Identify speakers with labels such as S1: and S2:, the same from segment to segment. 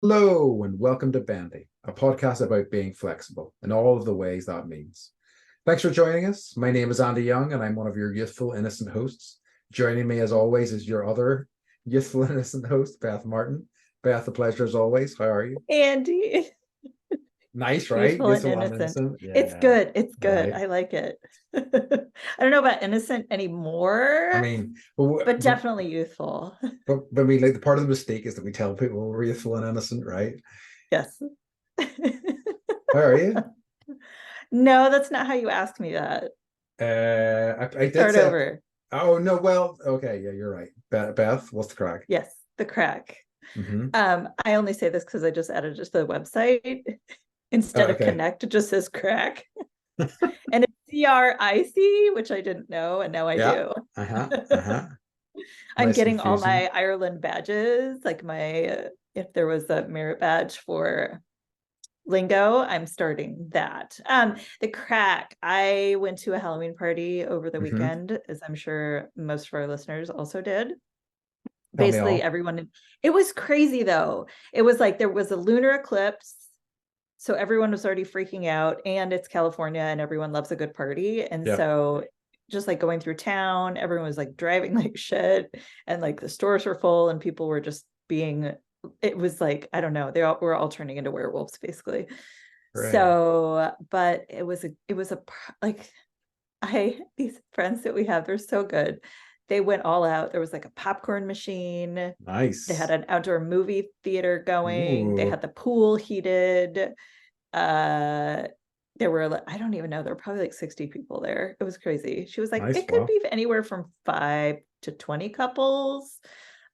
S1: Hello and welcome to Bendy, a podcast about being flexible in all of the ways that means. Thanks for joining us. My name is Andy Young and I'm one of your youthful, innocent hosts. Joining me as always is your other youthful, innocent host, Beth Martin. Beth, a pleasure as always. How are you?
S2: Andy,
S1: Nice, right?
S2: youthful and
S1: Youthful and
S2: innocent.
S1: innocent.
S2: It's
S1: Yeah,
S2: good. It's good.
S1: right.
S2: I like it. I don't know about innocent
S1: I
S2: anymore,
S1: mean,
S2: but definitely youthful.
S1: I mean, like the part of the mistake is that we tell people we're youthful and innocent, right?
S2: Yes.
S1: How are you?
S2: No, that's not how you asked me that.
S1: I did
S2: Start
S1: say,
S2: over.
S1: oh no, well, okay, yeah, you're right. Beth, what's the crack?
S2: Yes, the crack.
S1: Mm-hmm.
S2: I only say this because I just added it to the website. Instead of
S1: Okay.
S2: connect, it just says crack. And it's CRIC, which I didn't know, and now I
S1: Yeah.
S2: do.
S1: Uh-huh. Uh-huh.
S2: I'm
S1: Nice and
S2: getting all
S1: confusing.
S2: my Ireland badges, like if there was a merit badge for lingo, I'm starting that. The crack, I went to a Halloween party over the
S1: Mm-hmm.
S2: weekend, as I'm sure most of our listeners also did.
S1: Tell me
S2: Basically,
S1: all.
S2: everyone, it was crazy though. It was like there was a lunar eclipse. So everyone was already freaking out, and it's California and everyone loves a good party. And
S1: Yeah.
S2: so just like going through town, everyone was like driving like shit, and like the stores were full and people were just being, it was like, I don't know, they all were all turning into werewolves basically.
S1: Hooray.
S2: So, but it was a like, these friends that we have, they're so good. They went all out. There was like a popcorn machine. They had
S1: Nice.
S2: an outdoor movie theater going. They
S1: Ooh.
S2: had the pool heated. uh there were, I don't even know, there were probably like 60 people there. It was crazy. She was like,
S1: Nice.
S2: it could
S1: Wow.
S2: be anywhere from 5 to 20 couples.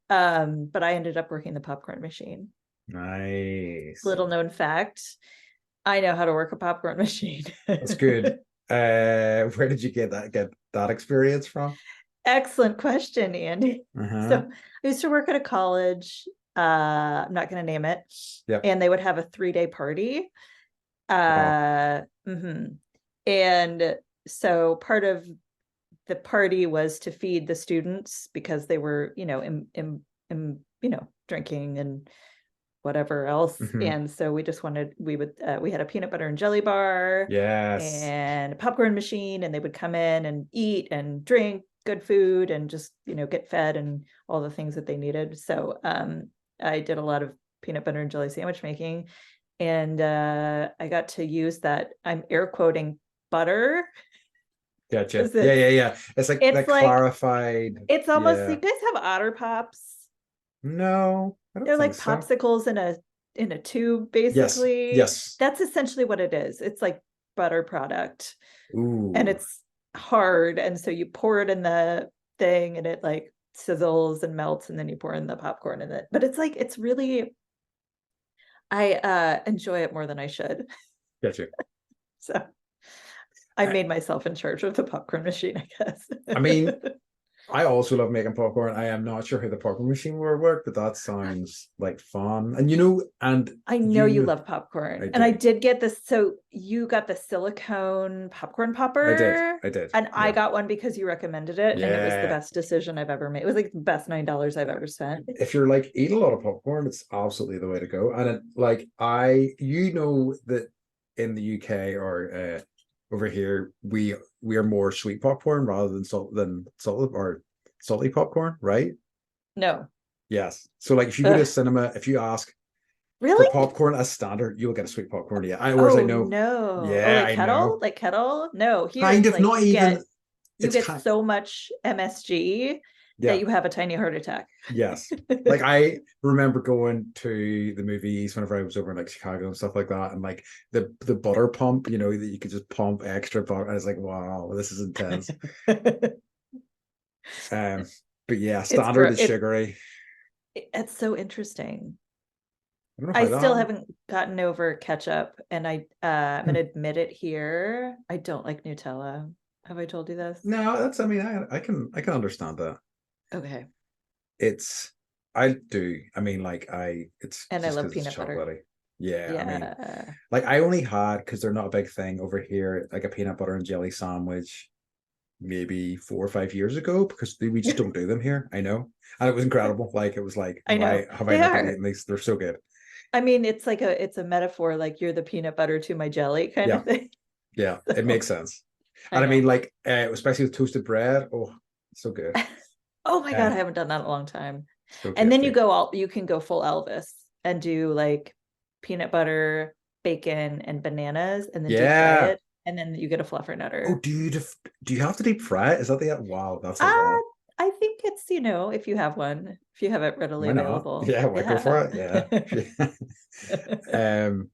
S2: But I ended up working the popcorn machine.
S1: Nice.
S2: Little known fact, I know how to work a popcorn machine.
S1: That's good. Where did you get that experience from?
S2: Excellent question, Andy. So
S1: Uh-huh.
S2: I used to work at a college, I'm not going to name it,
S1: Yep.
S2: and they would have a 3-day party.
S1: Wow.
S2: Mhm. And so part of the party was to feed the students because they were, drinking and whatever else.
S1: Mm-hmm.
S2: And so we had a peanut butter and jelly bar
S1: Yes.
S2: and a popcorn machine, and they would come in and eat and drink good food and just, get fed and all the things that they needed. So I did a lot of peanut butter and jelly sandwich making, and I got to use that. I'm air quoting butter
S1: Gotcha.
S2: because
S1: Yeah,
S2: it's
S1: yeah, yeah. It's like
S2: it's
S1: that
S2: like
S1: clarified.
S2: it's almost, you
S1: Yeah.
S2: guys have Otter Pops.
S1: No, I don't
S2: They're
S1: think
S2: like
S1: so.
S2: popsicles in a tube,
S1: Yes.
S2: basically.
S1: Yes.
S2: That's essentially what it is. It's like butter product, and
S1: Ooh.
S2: it's hard, and so you pour it in the thing and it like sizzles and melts, and then you pour in the popcorn in it. But it's like, it's really, I enjoy it more than I should.
S1: Gotcha.
S2: So I
S1: I,
S2: made myself in charge of the popcorn machine, I guess.
S1: I mean, I also love making popcorn. I am not sure how the popcorn machine will work, but that sounds like fun. And
S2: I know you
S1: you,
S2: love popcorn.
S1: I
S2: And I
S1: do.
S2: did get this. So you got the silicone popcorn
S1: I did.
S2: popper.
S1: I did.
S2: And I
S1: Yeah.
S2: got one because you recommended it. And it was the
S1: Yeah.
S2: best decision I've ever made. It was like the best $9 I've ever spent.
S1: If you're like eat a lot of popcorn, it's absolutely the way to go. And you know that in the UK or over here, we are more sweet popcorn rather than salt or salty popcorn, right?
S2: No.
S1: Yes. So like if you go to a
S2: Ugh.
S1: cinema, if you ask for
S2: Really?
S1: popcorn as standard, you'll get a sweet popcorn. Yeah. Whereas I
S2: Oh
S1: know,
S2: no. Oh,
S1: yeah,
S2: like
S1: I
S2: kettle?
S1: know.
S2: Like kettle? No, here
S1: Kind
S2: it's
S1: of
S2: like
S1: not even.
S2: you
S1: It's
S2: get
S1: kind.
S2: so much MSG that
S1: Yeah.
S2: you have a tiny heart attack.
S1: Yes. Like I remember going to the movies whenever I was over in like Chicago and stuff like that, and like the butter pump, that you could just pump extra butter. I was like, wow, this is intense. Um, but yeah,
S2: It's
S1: standard
S2: gross.
S1: is sugary.
S2: It's so interesting.
S1: I don't know
S2: I
S1: how that
S2: still
S1: happened.
S2: haven't gotten over ketchup, and I'm gonna admit it here. I don't like Nutella. Have I told you this?
S1: No, that's. I mean, I can understand that.
S2: Okay.
S1: It's I do. I mean, like it's
S2: And I
S1: just
S2: love
S1: because it's
S2: peanut butter.
S1: chocolatey. Yeah, I mean,
S2: Yeah.
S1: like I only had because they're not a big thing over here, like a peanut butter and jelly sandwich maybe 4 or 5 years ago because we just don't do them here. I know, and it was incredible. Like it was like,
S2: I know.
S1: why have I
S2: They
S1: not been
S2: are.
S1: eating these? They're so good.
S2: I mean, it's like it's a metaphor, like you're the peanut butter to my jelly kind
S1: Yeah.
S2: of thing.
S1: Yeah,
S2: So,
S1: it makes sense.
S2: I
S1: And I
S2: know.
S1: mean, like, especially with toasted bread. Oh, so good.
S2: Oh my God,
S1: Uh,
S2: I haven't done that in a long time.
S1: so
S2: And then
S1: tasty.
S2: you can go full Elvis and do like peanut butter, bacon, and bananas, and then deep fry
S1: Yeah.
S2: it, and then you get a
S1: Oh,
S2: fluffernutter.
S1: do you have to deep fry it? Is that the wow? That's a
S2: Uh,
S1: lot.
S2: I think it's, if you have one, if you have it readily
S1: Why not?
S2: available.
S1: Yeah, why go
S2: Yeah.
S1: for it? Yeah. um,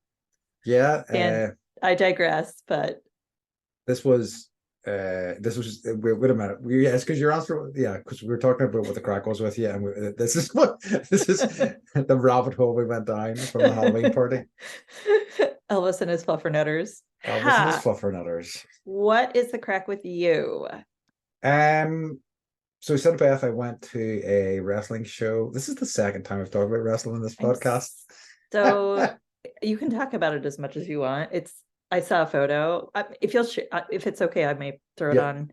S1: yeah.
S2: And I digress, but
S1: This was wait a minute. Yes, because your answer, yeah, because we were talking about what the crack was with you, and this is what this is the rabbit hole we went down from the Halloween party.
S2: Elvis and his fluffernutters.
S1: Elvis and his
S2: Ha!
S1: fluffernutters.
S2: What is the crack with you?
S1: Um, so instead of Beth, I went to a wrestling show. This is the second time I've talked about wrestling in this
S2: I'm
S1: podcast.
S2: so you can talk about it as much as you want. I saw a photo. If if it's okay, I may throw it
S1: Yeah,
S2: on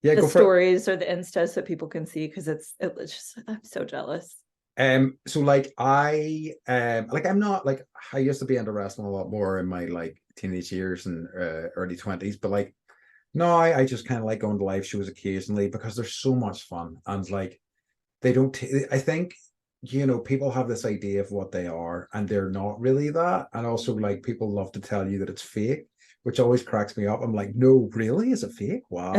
S1: yeah,
S2: the
S1: go for it.
S2: stories or the Insta so people can see, because it's just, I'm so jealous.
S1: So like I'm not like I used to be into wrestling a lot more in my like teenage years and early 20s, but like no, I just kind of like going to live shows occasionally because they're so much fun. And like they don't I think people have this idea of what they are and they're not really that. And also like people love to tell you that it's fake, which always cracks me up. I'm like, no, really? Is it fake? Wow,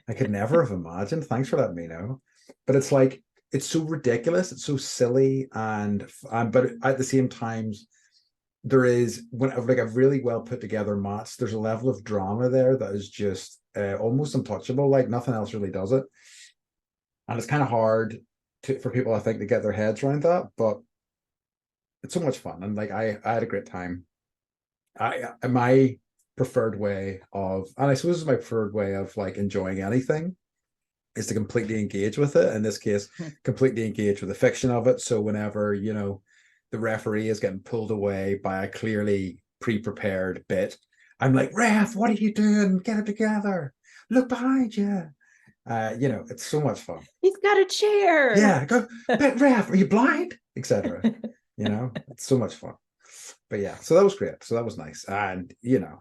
S1: I could never have imagined. Thanks for letting me know. But it's like it's so ridiculous, it's so silly, and but at the same time, there is when like a really well put together match. There's a level of drama there that is just almost untouchable. Like nothing else really does it, and it's kind of hard for people, I think, to get their heads around that. But it's so much fun, and like I had a great time. My preferred way of, and I suppose it's my preferred way of like enjoying anything is to completely engage with it. In this case, completely engage with the fiction of it. So whenever, the referee is getting pulled away by a clearly pre-prepared bit, I'm like, ref, what are you doing? Get it together. Look behind you. It's so much fun.
S2: He's got a chair.
S1: Yeah, go, but ref, are you blind? Etc. It's so much fun. But yeah, so that was great. So that was nice. And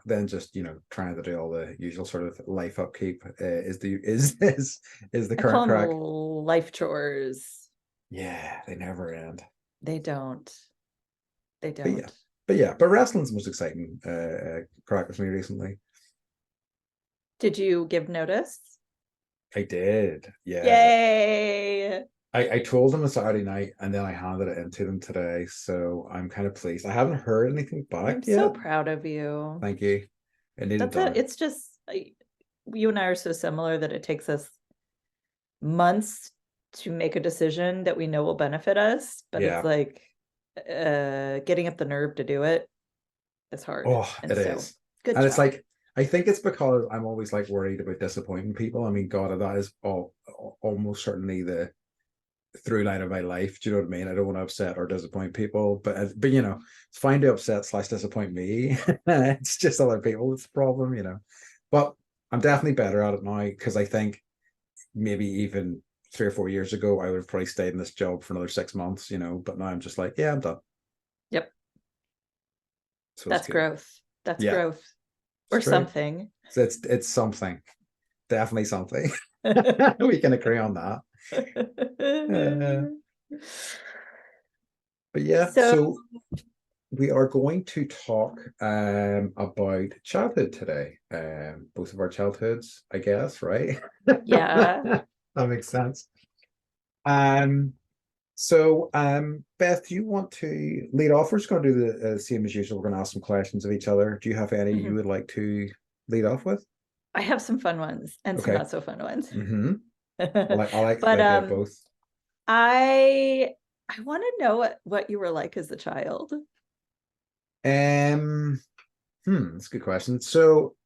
S1: then just trying to do all the usual sort of life upkeep is the
S2: I call
S1: current
S2: them
S1: crack.
S2: life chores.
S1: Yeah, they never end.
S2: They don't. They
S1: But yeah,
S2: don't.
S1: but wrestling's the most exciting crack with me recently.
S2: Did you give notice?
S1: I did. Yeah.
S2: Yay!
S1: I told them on Saturday night and then I handed it into them today. So I'm kind of pleased. I haven't heard anything
S2: I'm
S1: back
S2: so
S1: yet.
S2: proud of you.
S1: Thank you. It needed
S2: That's it.
S1: done.
S2: It's just you and I are so similar that it takes us months to make a decision that we know will benefit us, but it's
S1: Yeah.
S2: like getting up the nerve to do it is hard.
S1: Oh,
S2: And
S1: it
S2: so
S1: is.
S2: good
S1: And it's
S2: job.
S1: like, I think it's because I'm always like worried about disappointing people. I mean, God, that is almost certainly the through line of my life. Do you know what I mean? I don't want to upset or disappoint people, but it's fine to upset / disappoint me. It's just other people that's the problem. But I'm definitely better at it now because I think maybe even 3 or 4 years ago I would have probably stayed in this job for another 6 months. But now I'm just like, yeah, I'm done.
S2: Yep.
S1: So it's
S2: That's
S1: good.
S2: growth. That's
S1: Yeah,
S2: growth.
S1: it's
S2: Or
S1: true.
S2: something.
S1: So it's something, definitely something. We can agree on that. Uh, but yeah,
S2: So
S1: so we are going to talk about childhood today. Both of our childhoods, I guess, right?
S2: yeah.
S1: That makes sense. Um, so Beth, do you want to lead off? We're just going to do the same as usual. We're going to ask some questions of each other. Do you have any you
S2: Mhm.
S1: would like to lead off with?
S2: I have some fun ones and some
S1: Okay.
S2: not so fun ones.
S1: Mm-hmm. I like the
S2: But
S1: idea of both.
S2: I want to know what you were like as a child.
S1: Um, that's a good question. So,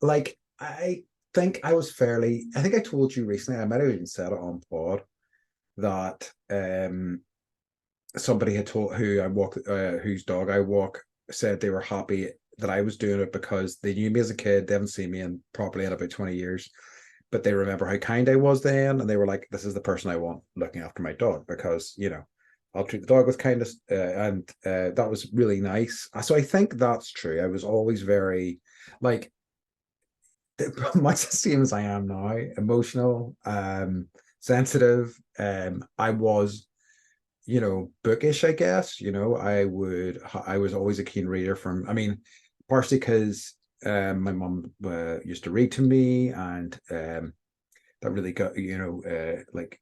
S1: like, I think I told you recently, I might have even said it on pod that somebody had told who I walk whose dog I walk said they were happy that I was doing it because they knew me as a kid. They haven't seen me in properly in about 20 years, but they remember how kind I was then, and they were like, "This is the person I want looking after my dog," because I'll treat the dog with kindness, and that was really nice. So I think that's true. I was always very like much the same as I am now, emotional, sensitive. I was, bookish, I guess. I was always a keen reader I mean, partially because my mum used to read to me, and that really got, like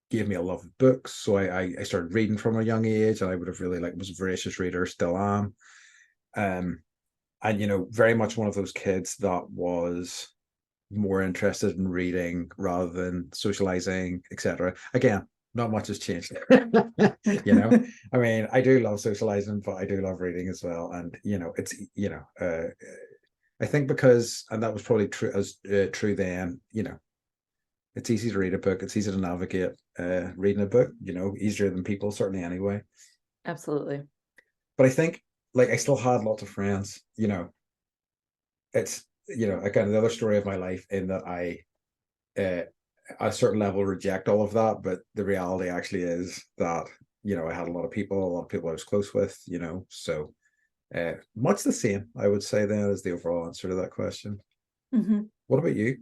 S1: gave me a love of books. So I started reading from a young age, and I would have really like was a voracious reader, still am. And very much one of those kids that was more interested in reading rather than socializing, etc. Again, not much has changed. I mean, I do love socializing, but I do love reading as well. And it's I think because, and that was probably true as true then. It's easy to read a book. It's easy to navigate reading a book. Easier than people, certainly anyway.
S2: Absolutely.
S1: But I think like I still had lots of friends. It's again the other story of my life in that I at a certain level reject all of that, but the reality actually is that I had a lot of people I was close with, so much the same, I would say, then, as the overall answer to that question.
S2: Mm-hmm.
S1: What about you?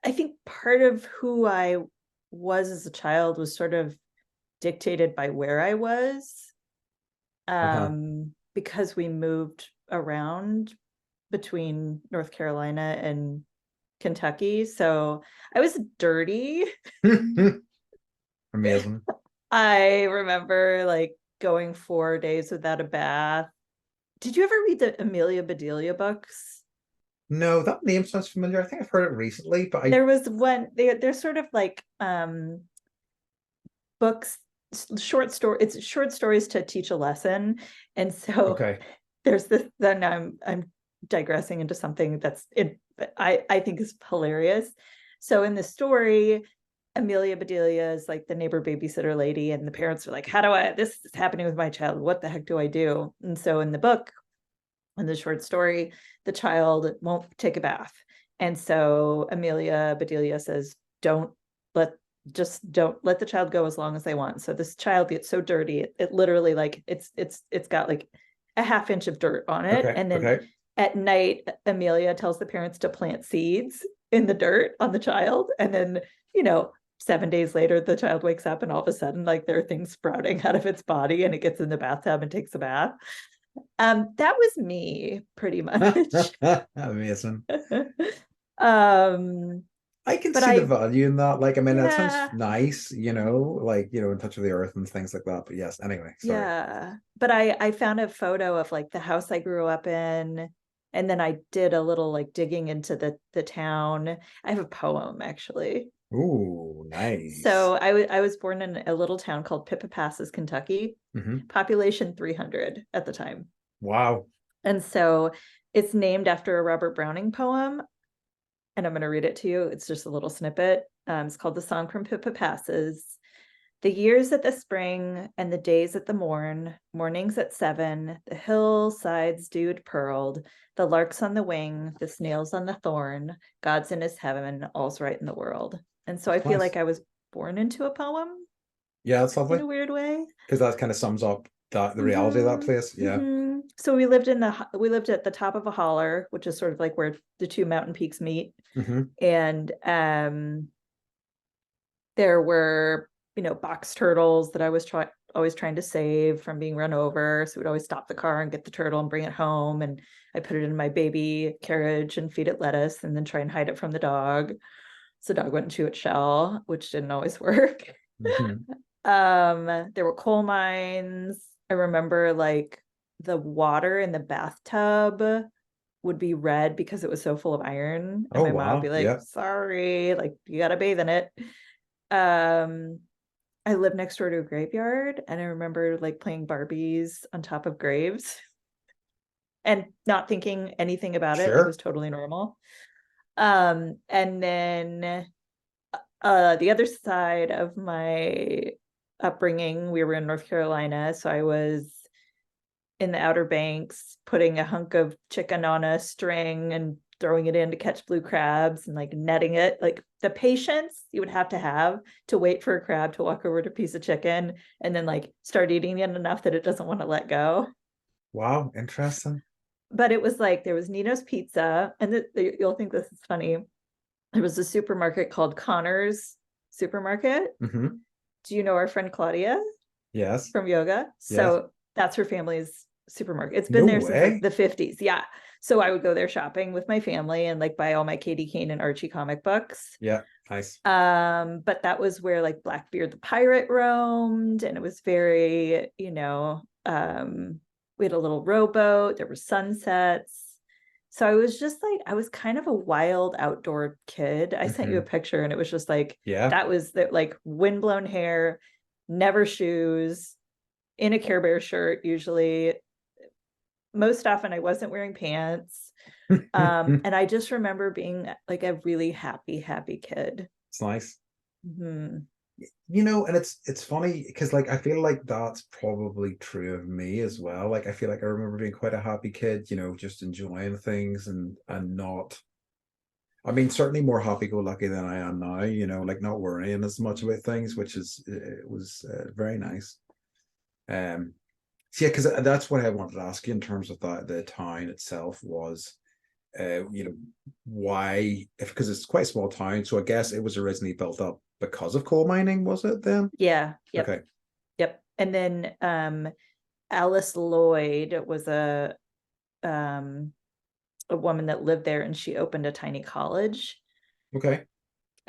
S2: I think part of who I was as a child was sort of dictated by where I was, because we moved around between North Carolina and Kentucky. So I was dirty.
S1: Amazing.
S2: I remember like going 4 days without a bath. Did you ever read the Amelia Bedelia books?
S1: No, that name sounds familiar. I think I've heard it recently, but
S2: There was one, they're sort of like books, it's short stories to teach a lesson. And so
S1: okay.
S2: there's this, then I'm digressing into something I think is hilarious. So in the story, Amelia Bedelia is like the neighbor babysitter lady, and the parents are like, this is happening with my child. What the heck do I do? And so in the book, in the short story, the child won't take a bath. And so Amelia Bedelia says, don't let the child go as long as they want. So this child gets so dirty, it literally like it's got like a half inch of dirt on it.
S1: Okay.
S2: And then
S1: Okay.
S2: at night, Amelia tells the parents to plant seeds in the dirt on the child. And then, 7 days later, the child wakes up and all of a sudden, like there are things sprouting out of its body, and it gets in the bathtub and takes a bath. That was me pretty much.
S1: Amazing.
S2: um,
S1: I can
S2: but
S1: see the value in that. Like, I mean, that sounds
S2: yeah,
S1: nice, like, in touch with the earth and things like that. But yes, anyway, sorry.
S2: yeah. But I found a photo of like the house I grew up in, and then I did a little like digging into the town. I have a poem actually.
S1: Ooh, nice.
S2: So I was born in a little town called Pippa Passes, Kentucky, population 300 at the time.
S1: Wow.
S2: And so it's named after a Robert Browning poem, and I'm going to read it to you. It's just a little snippet. It's called The Song from Pippa Passes. The years at the spring and the days at the mornings at 7, the hillsides dewed pearled, the larks on the wing, the snails on the thorn, God's in his heaven, all's right in the world. And so I feel like I was born into a poem.
S1: Yeah, that's lovely.
S2: In a weird way.
S1: Because that kind of sums up the reality of that place. Yeah.
S2: So we lived at the top of a holler, which is sort of like where the two mountain peaks meet. And there were, box turtles that I was always trying to save from being run over. So we'd always stop the car and get the turtle and bring it home. And I put it in my baby carriage and feed it lettuce and then try and hide it from the dog. So the dog wouldn't chew its shell, which didn't always work. There were coal mines. I remember like the water in the bathtub would be red because it was so full of iron. And my mom would be like, sorry, like you gotta bathe in it. I lived next door to a graveyard, and I remember like playing Barbies on top of graves and not thinking anything about it. It was totally normal. And then the other side of my upbringing, we were in North Carolina, so I was in the Outer Banks putting a hunk of chicken on a string and throwing it in to catch blue crabs and like netting it. Like the patience you would have to wait for a crab to walk over to a piece of chicken and then like start eating it enough that it doesn't want to let go.
S1: Wow, interesting.
S2: But it was like there was Nino's Pizza, and you'll think this is funny. There was a supermarket called Connor's Supermarket.
S1: Mm-hmm.
S2: Do you know our friend Claudia?
S1: Yes.
S2: From yoga?
S1: Yes.
S2: So that's her family's supermarket. It's
S1: No
S2: been there since
S1: way.
S2: like the 50s. Yeah. So I would go there shopping with my family and like buy all my Katie Kane and Archie comic books.
S1: Yeah, nice.
S2: But that was where like Blackbeard the pirate roamed, and it was very, we had a little rowboat, there were sunsets. So I was just like, I was kind of a wild outdoor kid. I sent you a picture and it was just like, that was the like windblown hair, never shoes, in a Care Bear shirt, usually. Most often I wasn't wearing pants. And I just remember being like a really happy kid.
S1: It's nice.
S2: Mm-hmm.
S1: And it's funny because like I feel like that's probably true of me as well. Like I feel like I remember being quite a happy kid, just enjoying things and not, I mean, certainly more happy-go-lucky than I am now, like not worrying as much about things, which was very nice. So yeah, because that's what I wanted to ask you in terms of the town itself was, why, because it's quite a small town, so I guess it was originally built up because of coal mining, was it then?
S2: Yeah. Yep.
S1: Okay.
S2: Yep. And then Alice Lloyd was a woman that lived there, and she opened a tiny college.
S1: Okay.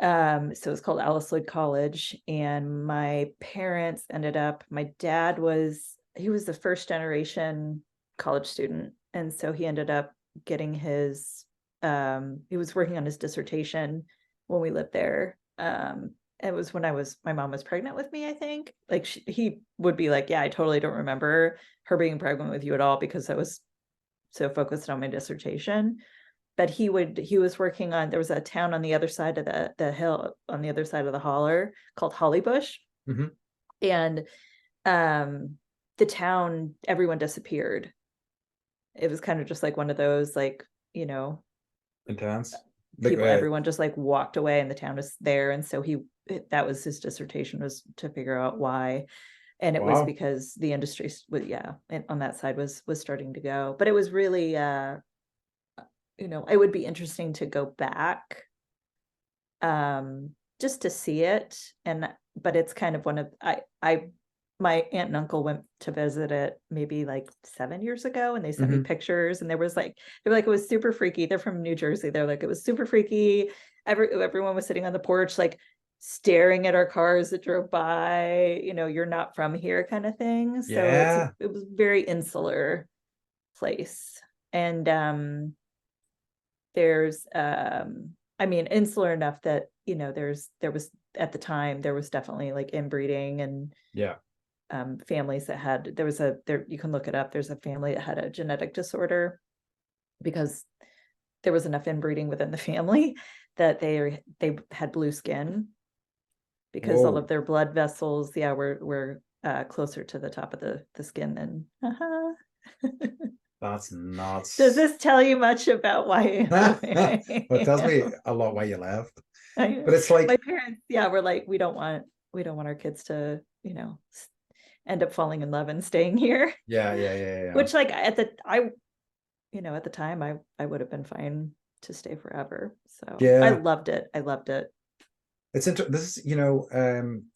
S2: So it's called Alice Lloyd College, and my parents ended up, my dad was the first generation college student, and so he ended up getting his he was working on his dissertation when we lived there. It was when my mom was pregnant with me, I think. Like he would be like, yeah, I totally don't remember her being pregnant with you at all because I was so focused on my dissertation. But he was working on, there was a town on the other side of the hill, on the other side of the holler, called Hollybush.
S1: Mm-hmm.
S2: And the town, everyone disappeared. It was kind of just like one of those, like,
S1: Intense.
S2: People, everyone just like walked away and the town was there. And so that was his dissertation, was to figure out why. And it was because the industry on that side was starting to go. But it was really, it would be interesting to go back just to see it. But it's kind of one of, my aunt and uncle went to visit it maybe like 7 years ago, and they sent me pictures, and they were like, it was super freaky. They're from New Jersey. They're like, it was super freaky. Everyone was sitting on the porch, like staring at our cars that drove by, you're not from here kind of thing. So it was very insular place. And there's insular enough that, there was at the time, there was definitely like inbreeding and families that had, you can look it up. There's a family that had a genetic disorder because there was enough inbreeding within the family that they had blue skin because all of their blood vessels, were closer to the top of the skin than.
S1: That's nuts.
S2: Does this tell you much about why?
S1: Well, it tells me a lot why you left. But it's like
S2: my parents, were like, we don't want our kids to, end up falling in love and staying here.
S1: Yeah.
S2: Which like at the time I would have been fine to stay forever. So I loved it.
S1: It's this is,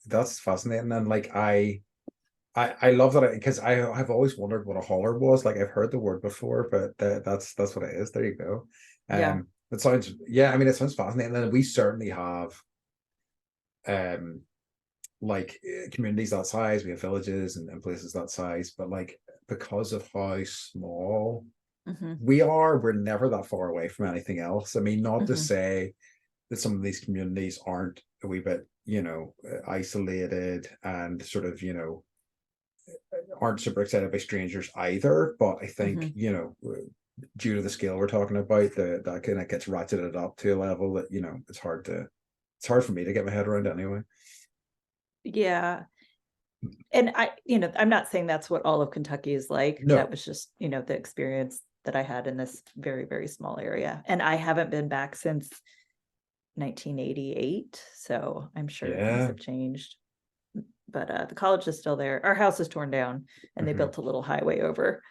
S1: that's fascinating. And like I love that because I've always wondered what a holler was. Like I've heard the word before, but that's what it is. There you go. It sounds, it sounds fascinating. And we certainly have like communities that size. We have villages and places that size, but like because of how small we're never that far away from anything else. I mean, not to say that some of these communities aren't a wee bit, isolated and sort of, aren't super excited by strangers either. But I think, due to the scale we're talking about, that kind of gets ratcheted up to a level that, it's hard for me to get my head around anyway.
S2: Yeah. And I'm not saying that's what all of Kentucky is like. No. That was just, the experience that I had in this very, very small area. And I haven't been back since 1988. So I'm sure things have changed. But the college is still there. Our house is torn down and they built a little highway over.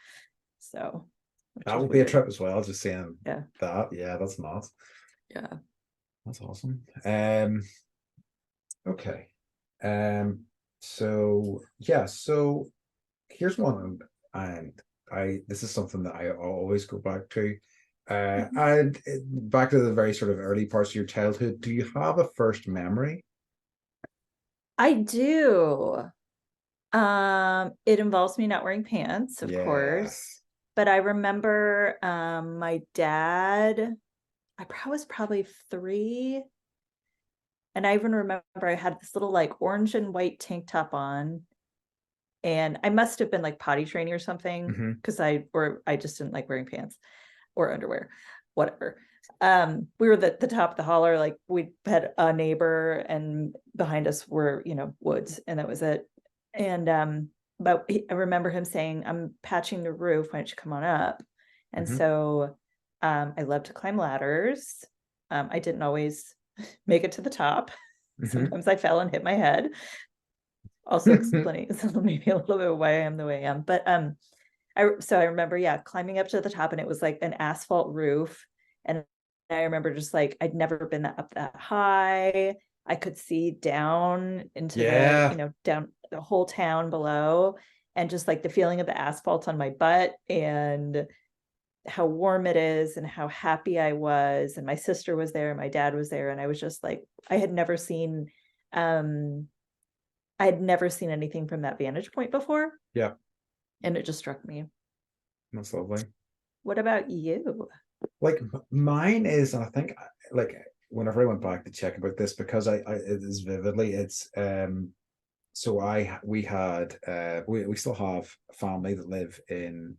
S2: So
S1: that will be a trip as well, just seeing
S2: that.
S1: Yeah, that's nuts.
S2: Yeah.
S1: That's awesome. Okay. So yeah, so here's one, and this is something that I always go back to. And back to the very sort of early parts of your childhood. Do you have a first memory?
S2: I do. It involves me not wearing pants, of course. But I remember my dad, I was probably 3. And I even remember I had this little like orange and white tank top on. And I must have been like potty training or something, because I just didn't like wearing pants or underwear, whatever. We were the top of the holler, like we had a neighbor and behind us were, woods, and that was it. And but I remember him saying, "I'm patching the roof, why don't you come on up?" And so I love to climb ladders. I didn't always make it to the top. Sometimes I fell and hit my head. Also explaining maybe a little bit why I am the way I am. But I remember, climbing up to the top, and it was like an asphalt roof. And I remember just like, I'd never been up that high. I could see down into the, down the whole town below, and just like the feeling of the asphalt on my butt and how warm it is and how happy I was. And my sister was there and my dad was there. And I was just like, I had never seen anything from that vantage point before.
S1: Yeah.
S2: And it just struck me.
S1: That's lovely. What
S2: about you?
S1: Like mine is, and I think like whenever I went back to check about this, because it is vividly, it's so we still have a family that live in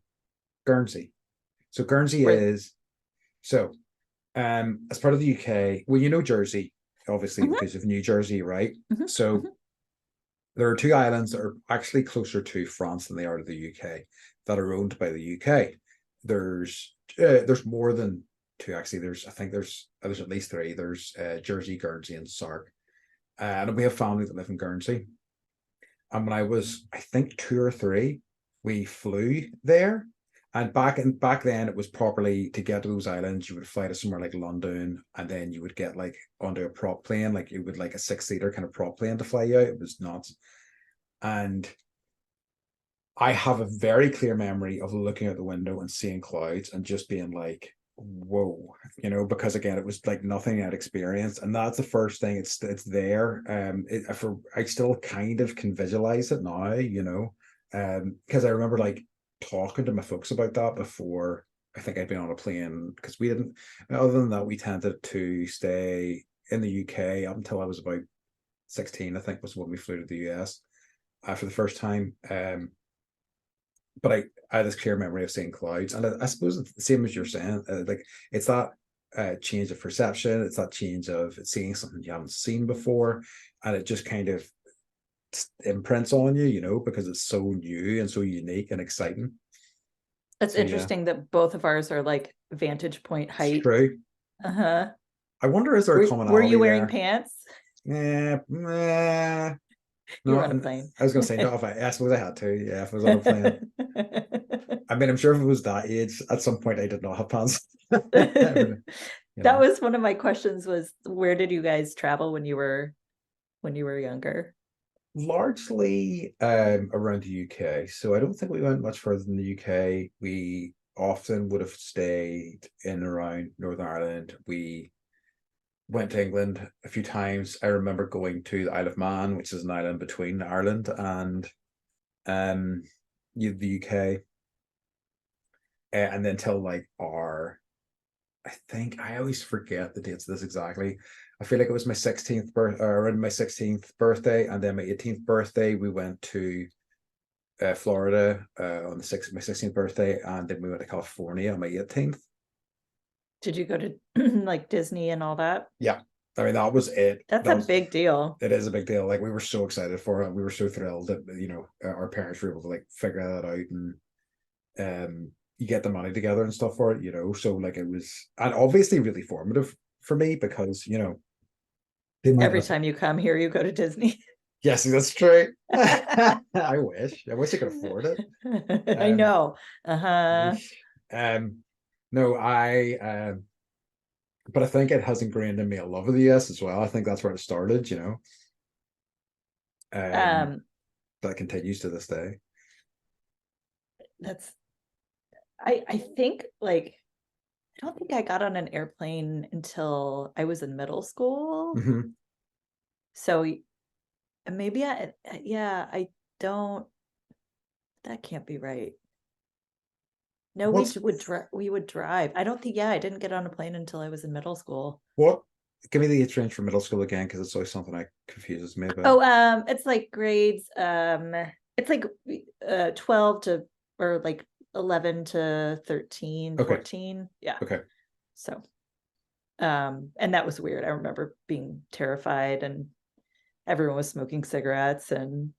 S1: Guernsey. So Guernsey is as part of the UK. Well, Jersey, obviously, because of New Jersey, right? So there are 2 islands that are actually closer to France than they are to the UK that are owned by the UK. There's more than 2 actually. There's at least 3. There's Jersey, Guernsey, and Sark. And we have family that live in Guernsey. And when I was, I think, 2 or 3, we flew there. And back then, it was properly, to get to those islands, you would fly to somewhere like London, and then you would get like onto a prop plane, like it would like a 6-seater kind of prop plane to fly you out. It was nuts. And I have a very clear memory of looking out the window and seeing clouds and just being like, whoa, because again, it was like nothing I'd experienced. And that's the first thing. It's there. I still kind of can visualize it now, because I remember like talking to my folks about that before I think I'd been on a plane, because we didn't, other than that, we tended to stay in the UK up until I was about 16, I think was when we flew to the US for the first time. But I had this clear memory of seeing clouds, and I suppose it's the same as you're saying, like it's that change of perception, it's that change of seeing something you haven't seen before, and it just kind of imprints on you, because it's so new and so unique and exciting.
S2: That's interesting that both of ours are like vantage point height.
S1: It's true. I wonder, is there a commonality?
S2: Were you wearing pants?
S1: No,
S2: you were on a plane.
S1: I was going to say, no, I suppose I had to. Yeah, if I was on a plane. I mean, I'm sure if it was that age, at some point I did not have pants.
S2: That was one of my questions, was where did you guys travel when you were younger?
S1: Largely around the UK. So I don't think we went much further than the UK. We often would have stayed in around Northern Ireland. We went to England a few times. I remember going to the Isle of Man, which is an island between Ireland and the UK. And then till like I think I always forget the dates of this exactly. I feel like it was my 16th around my 16th birthday, and then my 18th birthday we went to Florida on my 16th birthday, and then we went to California on my 18th.
S2: Did you go to like Disney and all that?
S1: Yeah, I mean that was it.
S2: That's a big deal.
S1: It is a big deal. Like we were so excited for it. We were so thrilled that our parents were able to like figure that out, and you get the money together and stuff for it. So like it was, and obviously really formative for me because, the amount
S2: Every
S1: of,
S2: time you come here, you go to Disney.
S1: yes, that's true. I wish I could afford it.
S2: I
S1: Um,
S2: know. Uh-huh.
S1: um, no, but I think it has ingrained in me a love of the US as well. I think that's where it started. Um,
S2: Um,
S1: that continues to this day.
S2: that's I think like I don't think I got on an airplane until I was in middle school.
S1: Hmm.
S2: So maybe yeah, I don't, that can't be right. No,
S1: What's
S2: we would drive. I don't think, yeah, I didn't get on a plane until I was in middle school.
S1: what? Give me the age range for middle school again, because it's always something that confuses me about.
S2: Oh, it's like grades, it's like 12 to, or like 11 to 13,
S1: Okay,
S2: 14. Yeah.
S1: okay.
S2: So, and that was weird. I remember being terrified and everyone was smoking cigarettes and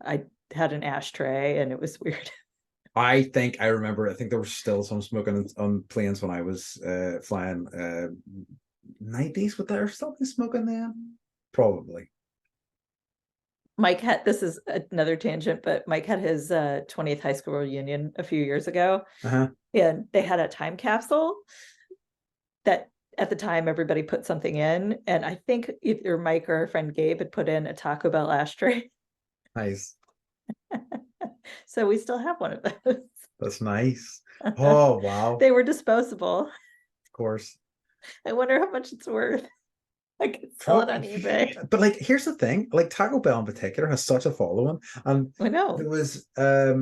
S2: I had an ashtray and it was weird.
S1: I think I remember. I think there was still some smoking on planes when I was flying. 90s, was there something smoking then? Probably.
S2: Mike had, this is another tangent, but Mike had his 20th high school reunion a few years ago,
S1: Uh-huh.
S2: and they had a time capsule that at the time everybody put something in, and I think either Mike or our friend Gabe had put in a Taco Bell ashtray.
S1: Nice.
S2: So we still have one of those.
S1: That's nice. Oh, wow.
S2: They were disposable.
S1: Of course.
S2: I wonder how much it's worth. I could sell it on
S1: Probably.
S2: eBay.
S1: But like, here's the thing: like Taco Bell in particular has such a following, and
S2: I
S1: there
S2: know.
S1: was I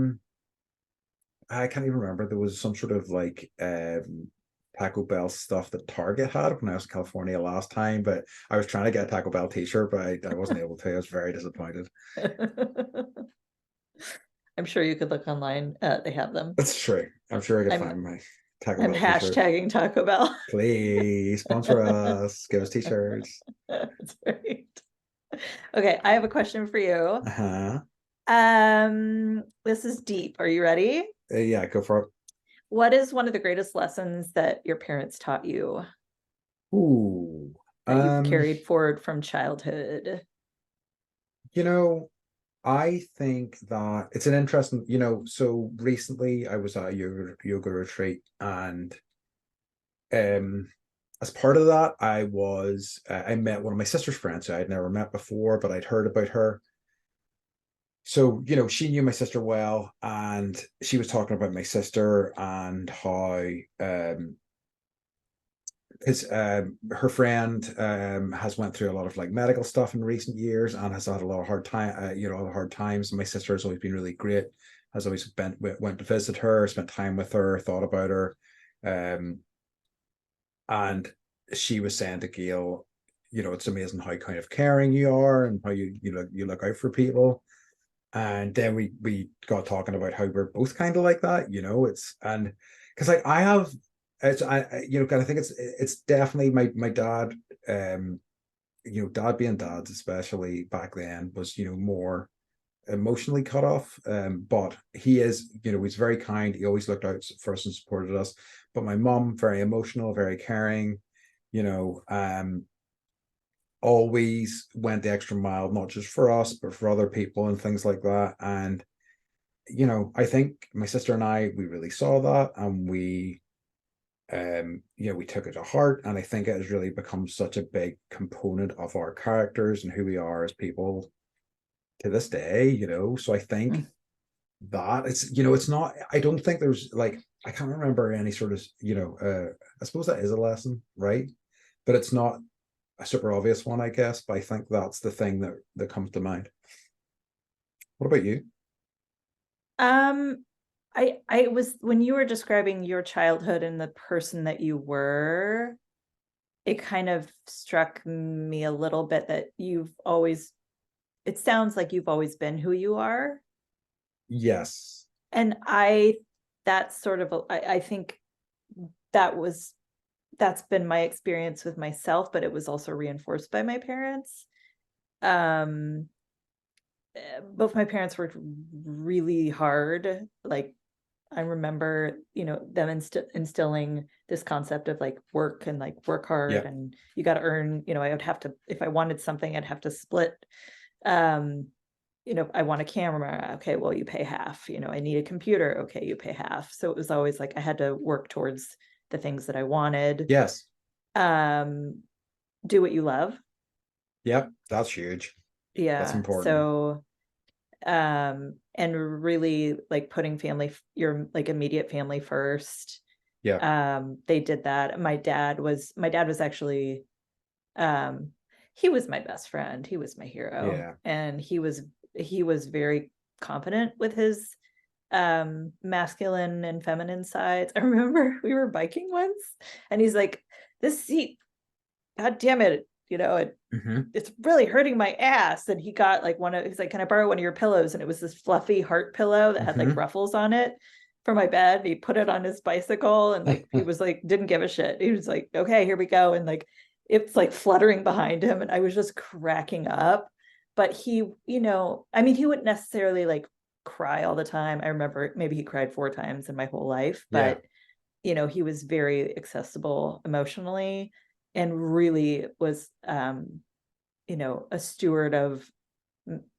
S1: can't even remember. There was some sort of like Taco Bell stuff that Target had when I was in California last time, but I was trying to get a Taco Bell t-shirt, but I wasn't able to. I was very disappointed.
S2: I'm sure you could look online. They have them.
S1: That's true. I'm sure I could
S2: I'm
S1: find my Taco
S2: I'm
S1: Bell t-shirt.
S2: hashtagging Taco Bell.
S1: Please sponsor us. Give us t-shirts.
S2: That's right. Okay, I have a question for you.
S1: Uh-huh.
S2: This is deep. Are you ready?
S1: Yeah, go for it.
S2: What is one of the greatest lessons that your parents taught you
S1: Ooh.
S2: that you've
S1: Um,
S2: carried forward from childhood?
S1: you know, I think that it's an interesting, so recently I was at a yoga retreat, and um as part of that I met one of my sister's friends who I'd never met before, but I'd heard about her. So, she knew my sister well, and she was talking about my sister and how because her friend has went through a lot of like medical stuff in recent years and has had a lot of hard time, a lot of hard times. And my sister has always been really great. Has always went to visit her, spent time with her, thought about her, and she was saying to Gail, it's amazing how kind of caring you are and how you look out for people. And then we got talking about how we're both kind of like that. It's, and because like I have, it's I think it's definitely my dad. Dad being dads, especially back then, was more emotionally cut off. But he is, he's very kind. He always looked out for us and supported us. But my mom, very emotional, very caring. You know, always went the extra mile, not just for us, but for other people and things like that. And I think my sister and I, we really saw that, and we took it to heart. And I think it has really become such a big component of our characters and who we are as people to this day. So I think that it's not, I don't think there's like, I can't remember any sort of, I suppose that is a lesson, right? But it's not a super obvious one, I guess. But I think that's the thing that comes to mind. What about you?
S2: Um, I was, when you were describing your childhood and the person that you were, it kind of struck me a little bit that it sounds like you've always been who you are.
S1: Yes.
S2: And that's sort of, I think that was, that's been my experience with myself, but it was also reinforced by my parents. Both my parents worked really hard, like I remember, them instilling this concept of like work and like work hard
S1: Yeah.
S2: and you got to earn, I would have to, if I wanted something, I'd have to split. Um, I want a camera. Okay, well, you pay half. I need a computer. Okay, you pay half. So it was always like I had to work towards the things that I wanted.
S1: Yes.
S2: Um, do what you love.
S1: Yep. That's huge. That's
S2: Yeah.
S1: important.
S2: So and really like putting your like immediate family first.
S1: Yeah.
S2: They did that. My dad was actually um he was my best friend. He was my hero.
S1: Yeah.
S2: And he was very confident with his masculine and feminine sides. I remember we were biking once and he's like, this seat, god damn it,
S1: Hmm.
S2: it's really hurting my ass. And he's like, can I borrow one of your pillows? And it was this fluffy heart pillow that had like
S1: Hmm.
S2: ruffles on it for my bed. And he put it on his bicycle and like he was like, didn't give a shit. He was like, okay, here we go. And like it's like fluttering behind him. And I was just cracking up. But he, I mean, he wouldn't necessarily like cry all the time. I remember maybe he cried 4 times in my whole life,
S1: Yeah.
S2: but he was very accessible emotionally and really was a steward of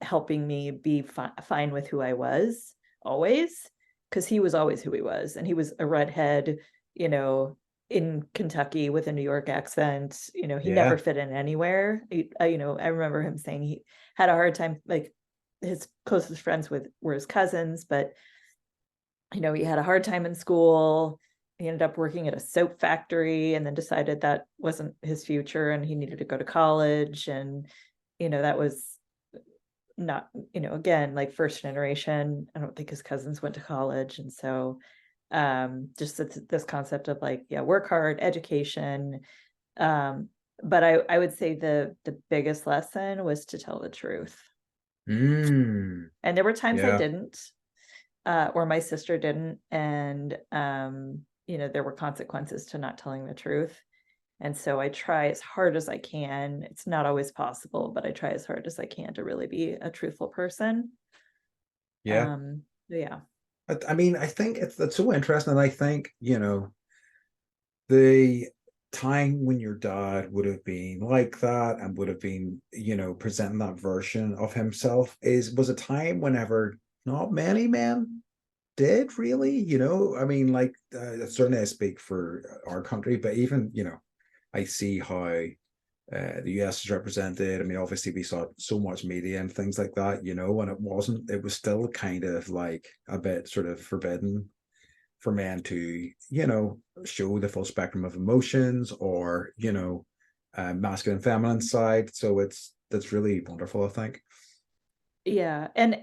S2: helping me be fine with who I was always, because he was always who he was. And he was a redhead, you know, in Kentucky with a New York accent. He never
S1: Yeah.
S2: fit in anywhere. I remember him saying he had a hard time, like his closest friends were his cousins, but he had a hard time in school. He ended up working at a soap factory and then decided that wasn't his future and he needed to go to college. And, that was not, again, like first generation. I don't think his cousins went to college. And so just this concept of like, yeah, work hard, education. Um, but I would say the biggest lesson was to tell the truth.
S1: Mm.
S2: And there were times I
S1: Yeah.
S2: didn't. Or my sister didn't. And, there were consequences to not telling the truth. And so I try as hard as I can. It's not always possible, but I try as hard as I can to really be a truthful person.
S1: Yeah.
S2: Yeah.
S1: I mean, I think it's so interesting. And I think, the time when your dad would have been like that and would have been, presenting that version of himself was a time whenever not many men did really, I mean, like, certainly I speak for our country, but even, I see how the US is represented. I mean, obviously we saw so much media and things like that, and it was still kind of like a bit sort of forbidden for men to, show the full spectrum of emotions or, masculine, feminine side. So that's really wonderful, I think.
S2: Yeah. And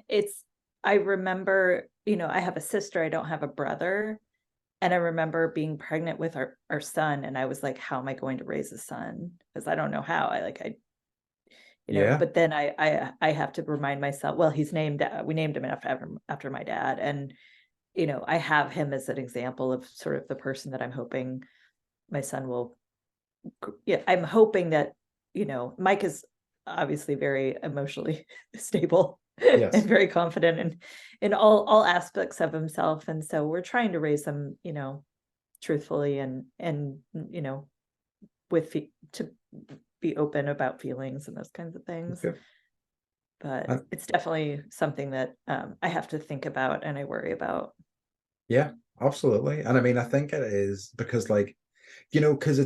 S2: I remember, I have a sister, I don't have a brother. And I remember being pregnant with our son. And I was like, how am I going to raise a son? Because I don't know how.
S1: Yeah.
S2: But then I have to remind myself, well, we named him after my dad. And, I have him as an example of sort of the person that I'm hoping my son will, yeah, I'm hoping that, Mike is obviously very emotionally stable and
S1: Yes.
S2: very confident in all aspects of himself. And so we're trying to raise him, truthfully and, to be open about feelings and those kinds of things.
S1: Okay.
S2: But
S1: And
S2: it's definitely something that I have to think about and I worry about.
S1: yeah, absolutely. And I mean, I think it is because, like, because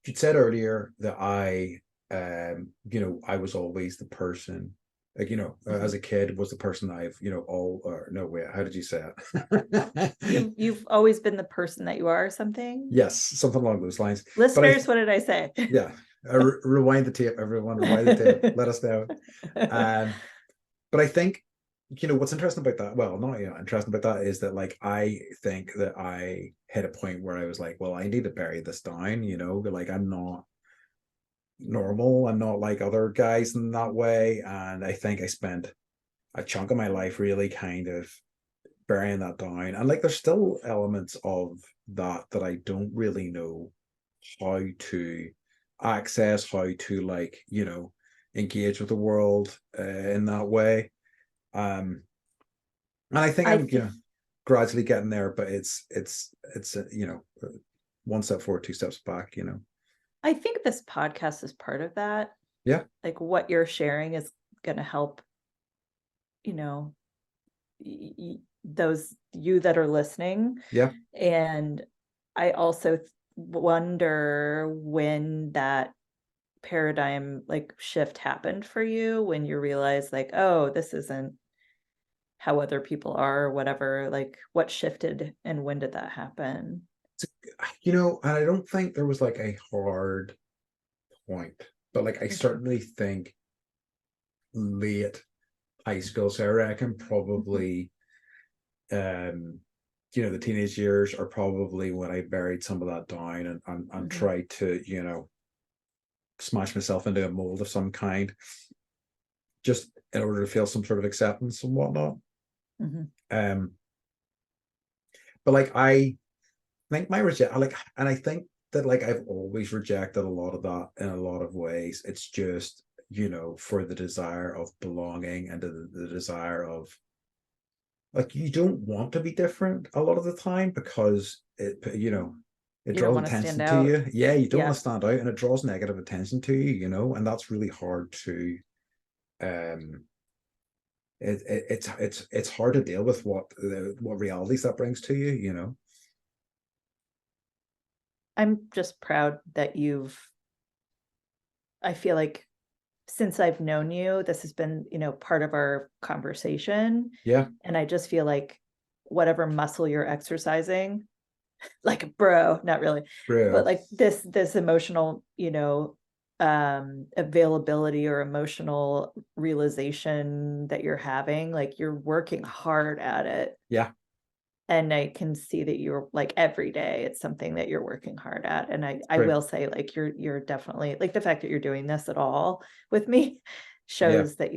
S1: you said earlier that I was always the person, like, as
S2: Mhm.
S1: a kid was the person I've, all, or no, wait, how did you say it?
S2: You've always been the person that you are, or something.
S1: Yes, something along those lines. But
S2: Listeners, what did I say?
S1: yeah, rewind the tape, everyone, rewind the tape. Let us know. Um, but I think, what's interesting about that, well, not, interesting about that, is that, like, I think that I hit a point where I was like, well, I need to bury this down, like, I'm not normal. I'm not like other guys in that way. And I think I spent a chunk of my life really kind of burying that down. And, like, there's still elements of that I don't really know how to access, how to, like, engage with the world in that way. Um, And I think
S2: I
S1: I'm,
S2: think
S1: gradually getting there, but it's one step forward, two steps back,
S2: I think this podcast is part of that.
S1: Yeah.
S2: Like what you're sharing is going to help, those you that are listening.
S1: Yeah.
S2: And I also wonder when that paradigm like shift happened for you, when you realize like, oh, this isn't how other people are or whatever. Like what shifted and when did that happen?
S1: And I don't think there was like a hard point, but like I
S2: Okay.
S1: certainly think late high school. So I reckon probably the teenage years are probably when I buried some of that down and tried to, smash myself into a mold of some kind, just in order to feel some sort of acceptance and whatnot. Um, but like I think and I think that like I've always rejected a lot of that in a lot of ways. It's just, for the desire of belonging and the desire of like you don't want to be different a lot of the time because it
S2: You don't
S1: draws
S2: want to stand
S1: attention to
S2: out.
S1: you. Yeah, you don't want
S2: Yeah.
S1: to stand out, and it draws negative attention to you, and that's really hard to um it's hard to deal with what realities that brings to you.
S2: I'm just proud that I feel like since I've known you, this has been, part of our conversation.
S1: Yeah.
S2: And I just feel like whatever muscle you're exercising, like bro, not really, but
S1: Real.
S2: like this emotional, availability or emotional realization that you're having, like you're working hard at it.
S1: Yeah.
S2: And I can see that you're like every day it's something that you're working hard at. And I
S1: Great.
S2: will say like you're definitely like the fact that you're doing this at all with me
S1: Yeah.
S2: shows that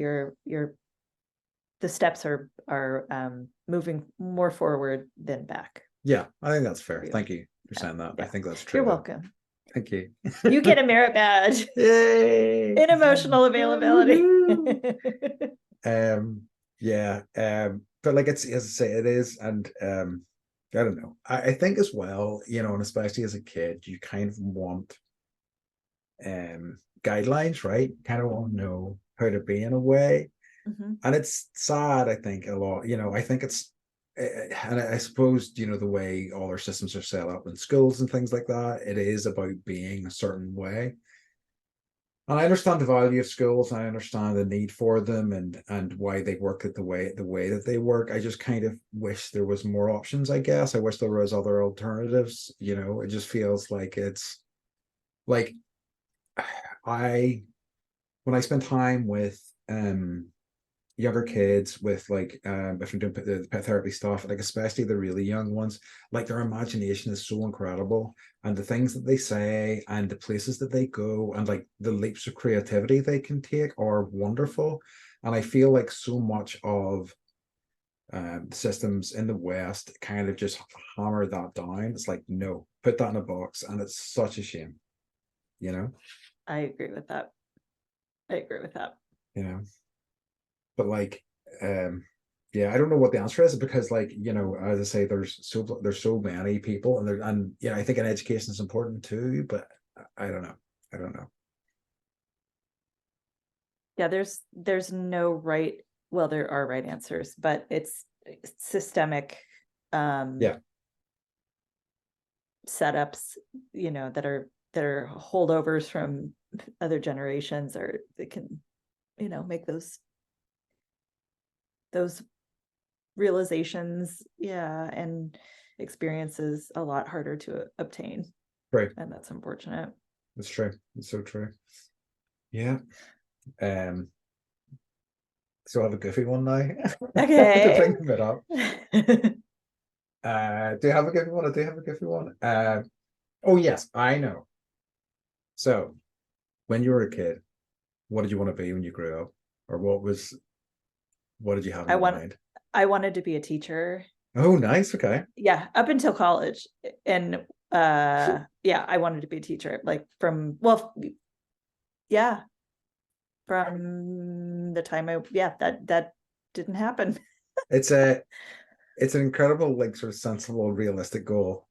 S2: the steps are moving more forward than back
S1: Yeah, I think that's fair.
S2: for you.
S1: Thank you for saying that. I
S2: Yeah.
S1: think that's
S2: You're
S1: true.
S2: welcome.
S1: Thank you.
S2: You get a merit badge
S1: Yay.
S2: in emotional availability.
S1: Yeah. But like it's, as I say, it is, and I don't know. I think as well, and especially as a kid, you kind of want guidelines, right? Kind of want to know how to be in a way. And it's sad, I think, a lot. I think it's and I suppose, the way all our systems are set up in schools and things like that, it is about being a certain way. And I understand the value of schools, and I understand the need for them, and why they work at the way that they work. I just kind of wish there was more options, I guess. I wish there was other alternatives. It just feels like it's like I when I spend time with younger kids with like if I'm doing the pet therapy stuff, like especially the really young ones, like their imagination is so incredible, and the things that they say and the places that they go and like the leaps of creativity they can take are wonderful. And I feel like so much of systems in the West kind of just hammer that down. It's like, no, put that in a box, and it's such a shame, you know.
S2: I agree with that. I agree with that.
S1: But like yeah, I don't know what the answer is, because like, as I say, there's so many people, and I think an education is important too, but I don't know.
S2: Yeah, there's no right, well, there are right answers, but it's systemic
S1: Yeah.
S2: setups, that are holdovers from other generations, or that can, make those realizations, and experiences a lot harder to obtain.
S1: Right.
S2: And that's unfortunate.
S1: That's true. It's so true. Yeah. So I have a goofy one now.
S2: Okay.
S1: To bring it up. Do you have a goofy one? Do you have a goofy one? Oh yes, I know. So when you were a kid, what did you want to be when you grew up? Or what did you have in mind?
S2: I wanted to be a teacher.
S1: Oh, nice. Okay.
S2: Yeah, up until college. And I wanted to be a teacher, like from the time that didn't happen.
S1: it's an incredible, like, sort of sensible, realistic goal.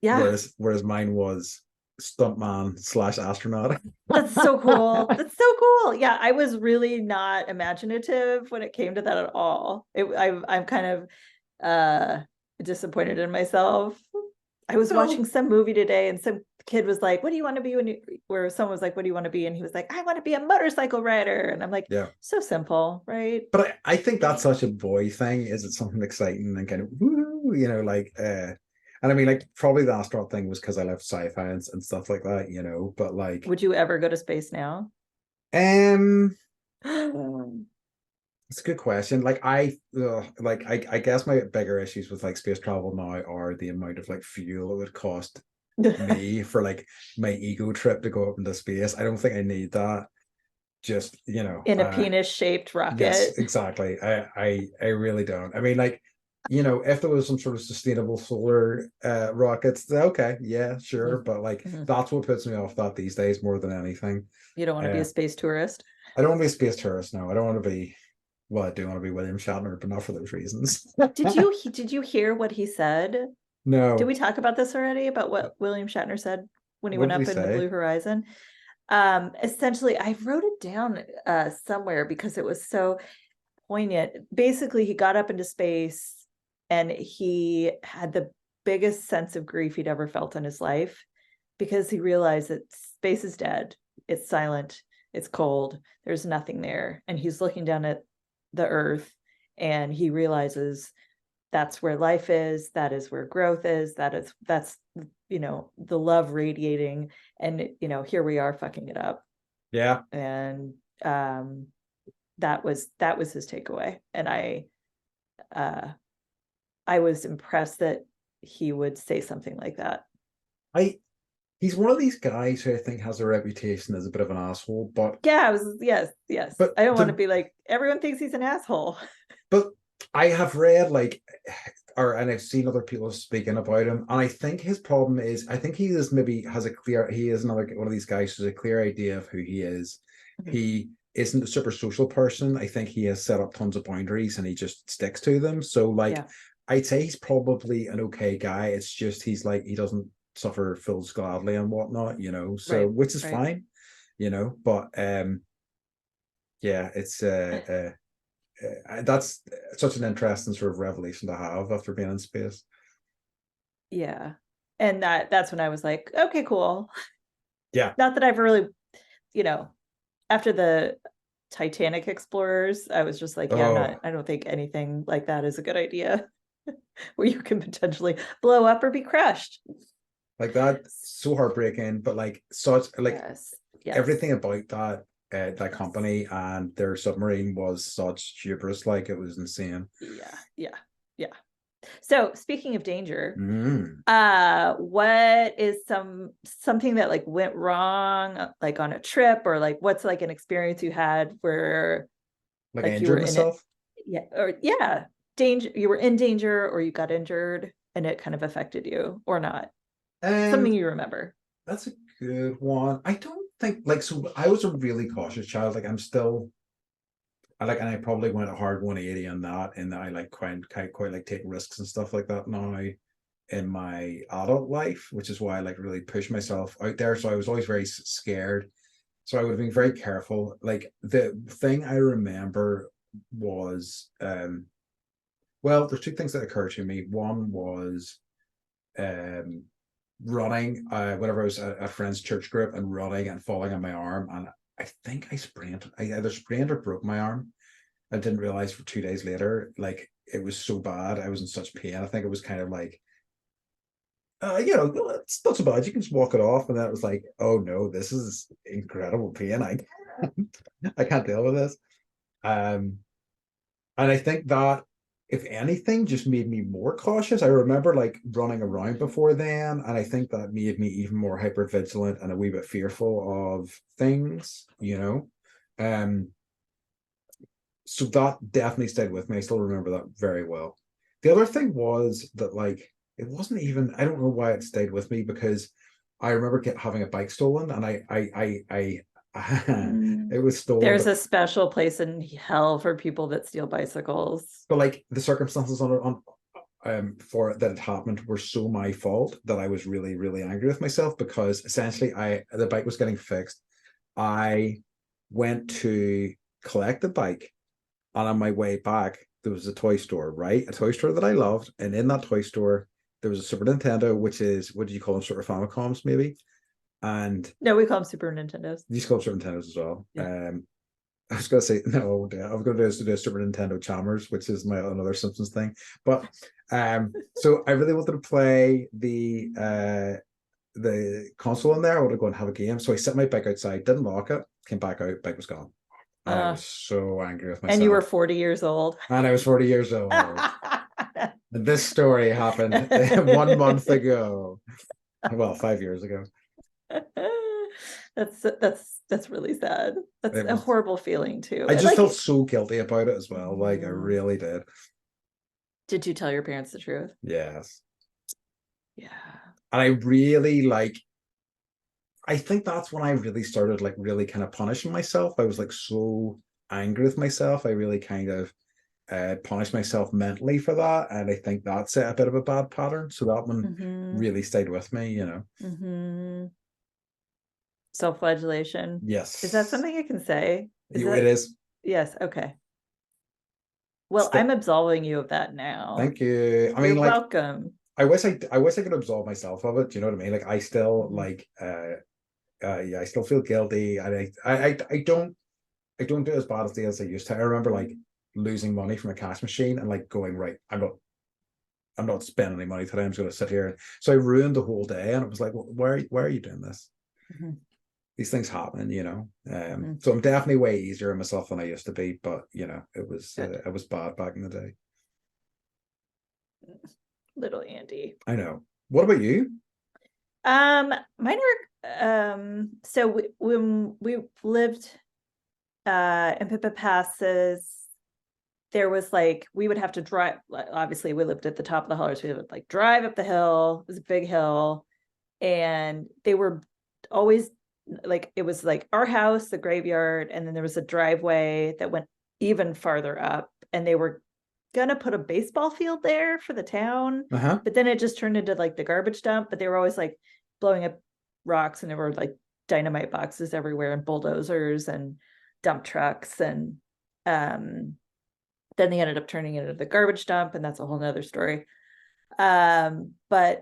S2: Yeah,
S1: Whereas mine was stuntman slash astronaut.
S2: that's so cool. That's so cool. Yeah, I was really not imaginative when it came to that at all. I'm kind of disappointed in myself. I was watching
S1: No,
S2: some movie today and some kid was like, what do you want to be when you, where someone was like, what do you want to be? And he was like, I want to be a motorcycle rider. And I'm like,
S1: yeah.
S2: so simple, right?
S1: But I think that's such a boy thing. Is it something exciting and kind of woo, like and I mean, like, probably the astronaut thing was because I love sci-fi and stuff like that, but like
S2: Would you ever go to space now?
S1: um
S2: Oh,
S1: it's a good question. Like I guess my bigger issues with like space travel now are the amount of like fuel it would cost me for like my ego trip to go up into space. I don't think I need that. Just,
S2: in a penis shaped
S1: yes,
S2: rocket.
S1: exactly. I really don't. I mean, like, if there was some sort of sustainable solar rockets, okay, yeah, sure.
S2: Mhm.
S1: But like
S2: Mhm.
S1: that's what puts me off that these days more than anything.
S2: You don't want to be
S1: Uh,
S2: a space tourist.
S1: I don't want to be a space tourist. No, I don't want to be. Well, I do want to be William Shatner, but not for those reasons.
S2: Did you hear what he said? Did
S1: No,
S2: we talk about this already about what William Shatner said when he
S1: what
S2: went
S1: did he
S2: up in the
S1: say?
S2: Blue Horizon? Essentially, I wrote it down somewhere because it was so poignant. Basically, he got up into space and he had the biggest sense of grief he'd ever felt in his life because he realized that space is dead. It's silent. It's cold. There's nothing there. And he's looking down at the earth and he realizes that's where life is. That is where growth is. That's the love radiating. And here we are fucking it up.
S1: Yeah,
S2: And that was his takeaway. And uh I was impressed that he would say something like that.
S1: I. He's one of these guys who I think has a reputation as a bit of an asshole, but
S2: Yeah, I was, yes.
S1: but
S2: I don't want to
S1: the
S2: be like, everyone thinks he's an asshole.
S1: but I have read like and I've seen other people speaking about him, and I think his problem is I think he is maybe has a clear he is another one of these guys who's a clear idea of who he is.
S2: Mhm.
S1: He isn't a super social person. I think he has set up tons of boundaries and he just sticks to them. So like
S2: Yeah,
S1: I'd say he's probably an okay guy. It's just he's like he doesn't suffer fools gladly and whatnot, so
S2: right,
S1: which is
S2: right.
S1: fine, but yeah, it's that's such an interesting sort of revelation to have after being in space.
S2: Yeah. And that's when I was like, okay, cool.
S1: Yeah.
S2: Not that I've really, you know, after the Titanic explorers, I was just like, yeah,
S1: Oh,
S2: I don't think anything like that is a good idea where you can potentially blow up or be crushed.
S1: like that, so heartbreaking, but like such like
S2: Yes, yes,
S1: everything about that
S2: yes.
S1: company and their submarine was such hubris. Like it was insane.
S2: Yeah, yeah, yeah. So speaking of danger,
S1: Mm.
S2: what is something that like went wrong, like on a trip, or like what's like an experience you had where
S1: Like I
S2: like you were
S1: injured
S2: in it,
S1: myself.
S2: yeah, or yeah, danger, you were in danger or you got injured and it kind of affected you or not? Something
S1: Um,
S2: you remember.
S1: that's a good one. I don't think like so. I was a really cautious child. Like I'm still. And I probably went a hard 180 on that, and I like quite like take risks and stuff like that now in my adult life, which is why I like really push myself out there. So I was always very scared. So I would have been very careful. Like the thing I remember was well, there's two things that occurred to me. One was um running whenever I was at a friend's church group and running and falling on my arm, and I think I either sprained or broke my arm. I didn't realize for 2 days later, like it was so bad. I was in such pain. I think it was kind of like, it's not so bad. You can just walk it off. And then it was like, oh no, this is incredible pain. I can't deal with this. Um, and I think that if anything, just made me more cautious. I remember like running around before then, and I think that made me even more hyper vigilant and a wee bit fearful of things. Um, so that definitely stayed with me. I still remember that very well. The other thing was that like it wasn't even I don't know why it stayed with me because I remember having a bike stolen and I It was stolen.
S2: There's a special place in hell for people that steal bicycles.
S1: But like the circumstances for it that had happened were so my fault that I was really, really angry with myself, because essentially the bike was getting fixed. I went to collect the bike, and on my way back, there was a toy store, right? A toy store that I loved. And in that toy store, there was a Super Nintendo, which is, what do you call them? Sort of Famicoms, maybe. And
S2: no, we call them Super Nintendos.
S1: These call them Super Nintendos as well.
S2: Yeah.
S1: I was going to say, no, I was going to do a Super Nintendo Chalmers, which is another Simpsons thing. But so I really wanted to play the console in there. I wanted to go and have a game. So I set my bike outside, didn't lock it, came back out, bike was gone. And I was so angry with myself.
S2: And you were 40 years old.
S1: And I was 40 years old. And this story happened 1 month ago. Well, 5 years ago.
S2: That's really sad. That's a horrible feeling too.
S1: I just felt so guilty about it as well. Like I really did.
S2: Did you tell your parents the truth?
S1: Yes.
S2: Yeah.
S1: And I really I think that's when I really started really kind of punishing myself. I was so angry with myself. I really kind of punished myself mentally for that. And I think that set a bit of a bad pattern. So that one really stayed with me, you know.
S2: Self-flagellation.
S1: Yes.
S2: Is that something I can say?
S1: It is.
S2: Yes. Okay. Well, I'm absolving you of that now.
S1: Thank you. I
S2: mean, you're welcome.
S1: I wish I could absolve myself of it. Do you know what I mean? I still I still feel guilty. I don't do it as bad as I used to. I remember losing money from a cash machine and going, right, I'm not spending any money today. I'm just going to sit here. So I ruined the whole day, and it was like, well, why are you doing this? These things happen, you know. So I'm definitely way easier on myself than I used to be, but you know, it was bad back in the day.
S2: Little Andy.
S1: I know. What about you?
S2: Mine were so when we lived in Pippa Passes, there was we would have to drive. Obviously, we lived at the top of the hill, so we would drive up the hill. It was a big hill, and they were always it was our house, the graveyard, and then there was a driveway that went even farther up, and they were gonna put a baseball field there for the town, but then it just turned into the garbage dump. But they were always blowing up rocks, and there were dynamite boxes everywhere, and bulldozers and dump trucks, and then they ended up turning it into the garbage dump, and that's a whole nother story. But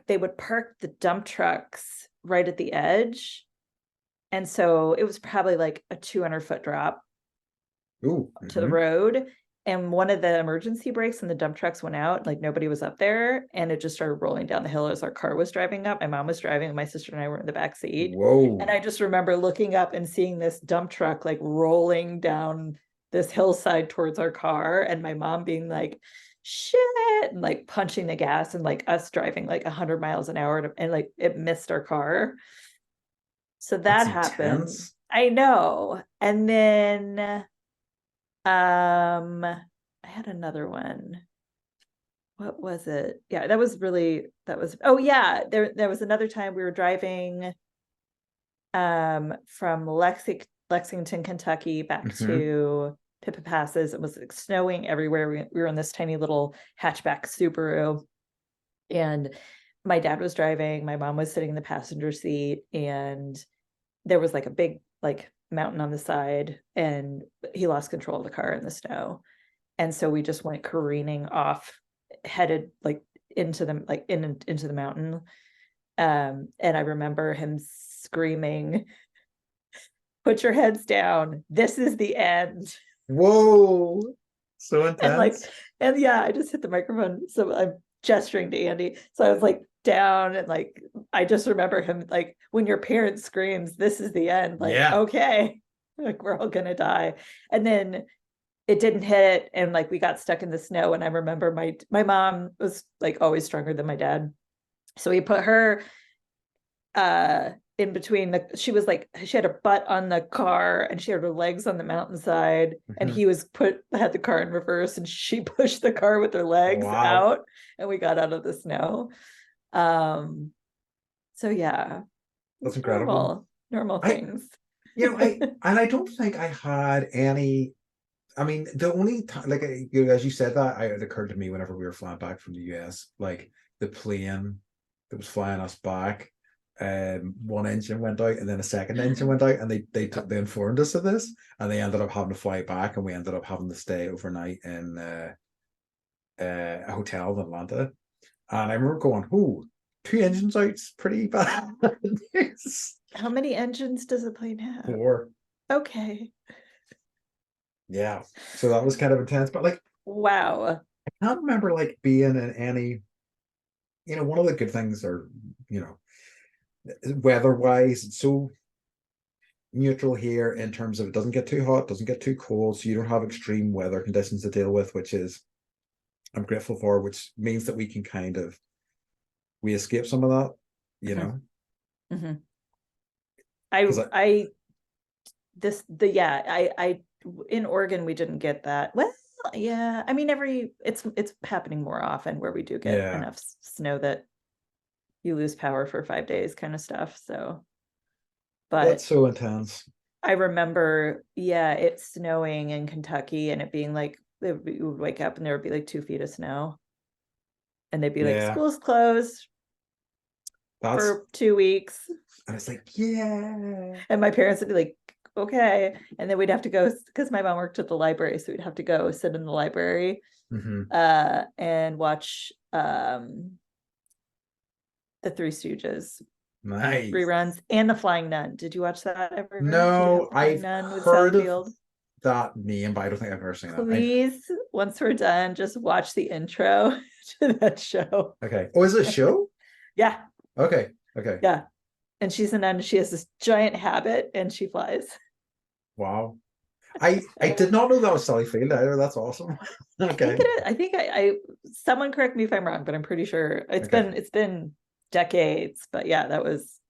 S2: they would park the dump trucks right at the edge, and so it was probably a 200-foot drop to the road, and one of the emergency brakes and the dump trucks went out, nobody was up there, and it just started rolling down the hill as our car was driving up. My mom was driving, and my sister and I were in the back seat.
S1: Whoa.
S2: And I just remember looking up and seeing this dump truck rolling down this hillside towards our car, and my mom being shit, and punching the gas, and us driving 100 miles an hour, and it missed our car. So that happened. Intense. I know. And then I had another one. What was it? Yeah, oh yeah, there was another time we were driving from Lexington, Kentucky back to Pippa Passes. It was snowing everywhere. We were in this tiny little hatchback Subaru, and my dad was driving, my mom was sitting in the passenger seat, and there was a big mountain on the side, and he lost control of the car in the snow, and so we just went careening off, headed into the mountain, and I remember him screaming, "Put your heads down, this is the end."
S1: Whoa, so intense.
S2: And yeah, I just hit the microphone, so I'm gesturing to Andy, so I was down, and I just remember him when your parent screams, "This is the end," okay, we're all gonna die. And then it didn't hit, and we got stuck in the snow. And I remember my mom was always stronger than my dad, so we put her in between she had her butt on the car, and she had her legs on the mountainside, and he had the car in reverse, and she pushed the car with her legs out, and we got out of the snow. So yeah,
S1: that's incredible.
S2: Normal things.
S1: I don't think I had any. I mean, the only time, like, as you said that, it occurred to me whenever we were flying back from the US, like the plane that was flying us back, one engine went out and then a second engine went out, and they informed us of this, and they ended up having to fly back, and we ended up having to stay overnight in a hotel in Atlanta. And I remember going, "Oh, two engines out's pretty bad."
S2: How many engines does a plane have?
S1: 4.
S2: Okay.
S1: Yeah. So that was kind of intense. But like,
S2: Wow.
S1: I can't remember like being in any, one of the good things are, weather-wise, it's so neutral here in terms of it doesn't get too hot, doesn't get too cold, so you don't have extreme weather conditions to deal with, which is I'm grateful for, which means that we escape some of that, you know.
S2: Mm-hmm.
S1: Because
S2: I in Oregon we didn't get that. Well, yeah, I mean it's happening more often where we do get enough snow that you lose power for 5 days kind of stuff. So, but
S1: that's so intense.
S2: I remember, it snowing in Kentucky and it being like we would wake up and there would be like 2 feet of snow, and they'd be like, school's closed for 2 weeks.
S1: And it's like, yeah.
S2: And my parents would be like, okay. And then we'd have to go, because my mom worked at the library, so we'd have to go sit in the library and watch the Three Stooges reruns and The Flying Nun. Did you watch that ever?
S1: No, I've heard of that name, but I don't think I've ever seen that.
S2: Please, once we're done, just watch the intro to that show.
S1: Okay. Oh, is it a show?
S2: Yeah.
S1: Okay.
S2: Yeah. And she's a nun. She has this giant habit and she flies.
S1: Wow. I did not know that was Sally Field either. That's awesome. Okay.
S2: I think I someone correct me if I'm wrong, but I'm pretty sure it's been decades. But yeah, that was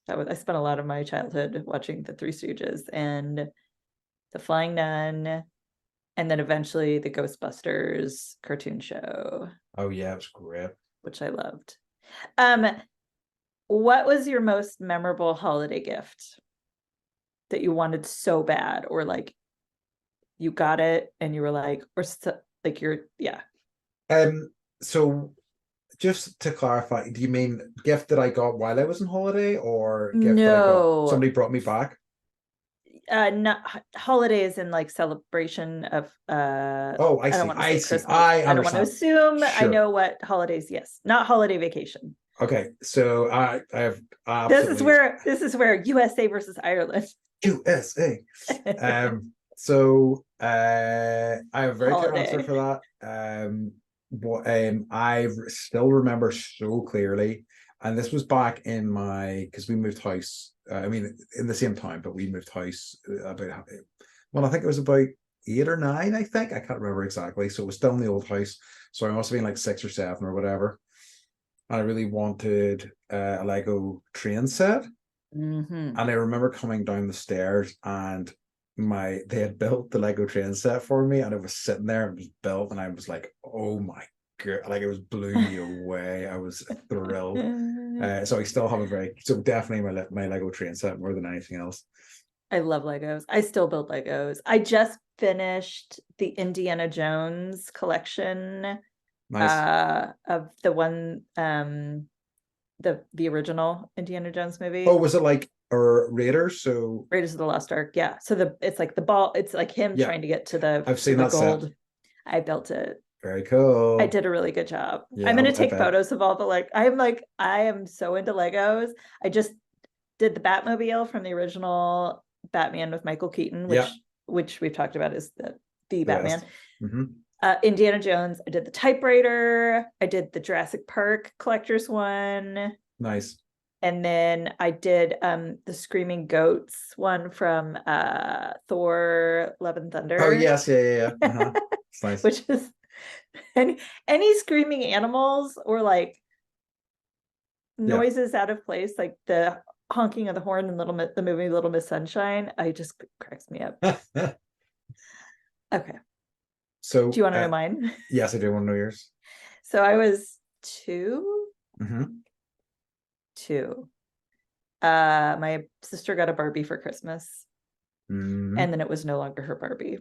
S2: I spent a lot of my childhood watching the Three Stooges and the Flying Nun, and then eventually the Ghostbusters cartoon show.
S1: Oh yeah, it was great.
S2: Which I loved. What was your most memorable holiday gift that you wanted so bad, or like you got it and you were like, or like
S1: so just to clarify, do you mean gift that I got while I was on holiday, or gift that I got somebody brought me back?
S2: Not holidays in like celebration of
S1: I see. I see.
S2: I don't want to assume. Sure. I know what holidays. Yes, not holiday vacation.
S1: Okay, so I have
S2: this is where USA versus Ireland.
S1: USA. So I have a very clear answer for that. I still remember so clearly, and this was back in because we moved house. I mean, in the same time, but we moved house about. Well, I think it was about 8 or 9. I think I can't remember exactly. So it was still in the old house. So I must have been like 6 or 7 or whatever. And I really wanted a Lego train set. And I remember coming down the stairs and they had built the Lego train set for me, and it was sitting there, it was built, and I was like, oh my god, like it was blew me away. I was thrilled. So I still have definitely my Lego train set more than anything else.
S2: I love Legos. I still build Legos. I just finished the Indiana Jones collection. Nice. Of the one the original Indiana Jones movie.
S1: Oh, was it like Raiders? So
S2: Raiders of the Lost Ark, yeah. So it's like the ball, it's like him trying to get to the
S1: I've seen that
S2: gold
S1: set.
S2: I built it.
S1: Very cool.
S2: I did a really good job. I'm gonna take photos of all the I am so into Legos. I just did the Batmobile from the original Batman with Michael Keaton, which we've talked about is the Batman. Indiana Jones. I did the typewriter. I did the Jurassic Park collector's one.
S1: Nice.
S2: And then I did the Screaming Goats one from Thor: Love and Thunder.
S1: Oh yes, yeah. It's nice.
S2: Which is any screaming animals or like noises out of place, like the honking of the horn in the movie Little Miss Sunshine. I just cracks me up. Okay.
S1: So
S2: do you want to know mine?
S1: Yes, I do want to know yours.
S2: So I was 2. 2. My sister got a Barbie for Christmas.
S1: Mm.
S2: And then it was no longer her Barbie.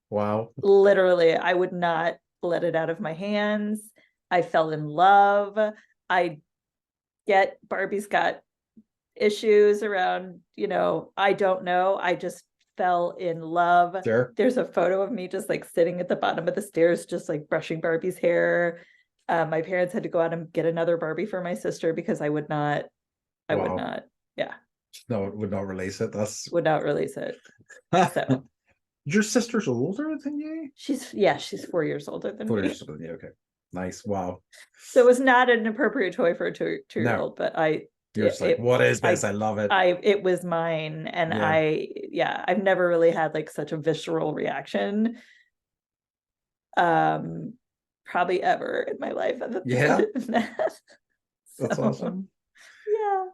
S1: Wow.
S2: Literally, I would not let it out of my hands. I fell in love. I get Barbie's got issues around, I don't know. I just fell in love.
S1: Sure.
S2: There's a photo of me just like sitting at the bottom of the stairs, just like brushing Barbie's hair. My parents had to go out and get another Barbie for my sister because I would not, yeah.
S1: No, would not release it.
S2: Would not release it. So
S1: your sister's older than you?
S2: She's 4 years older than
S1: 4
S2: me.
S1: years older. Yeah, okay. Nice. Wow.
S2: So it was not an appropriate toy for a two-year-old, but
S1: you're just like, what is this? I love it.
S2: It was mine. And I've never really had like such a visceral reaction. Probably ever in my life.
S1: Yeah.
S2: That's
S1: awesome.
S2: Yeah.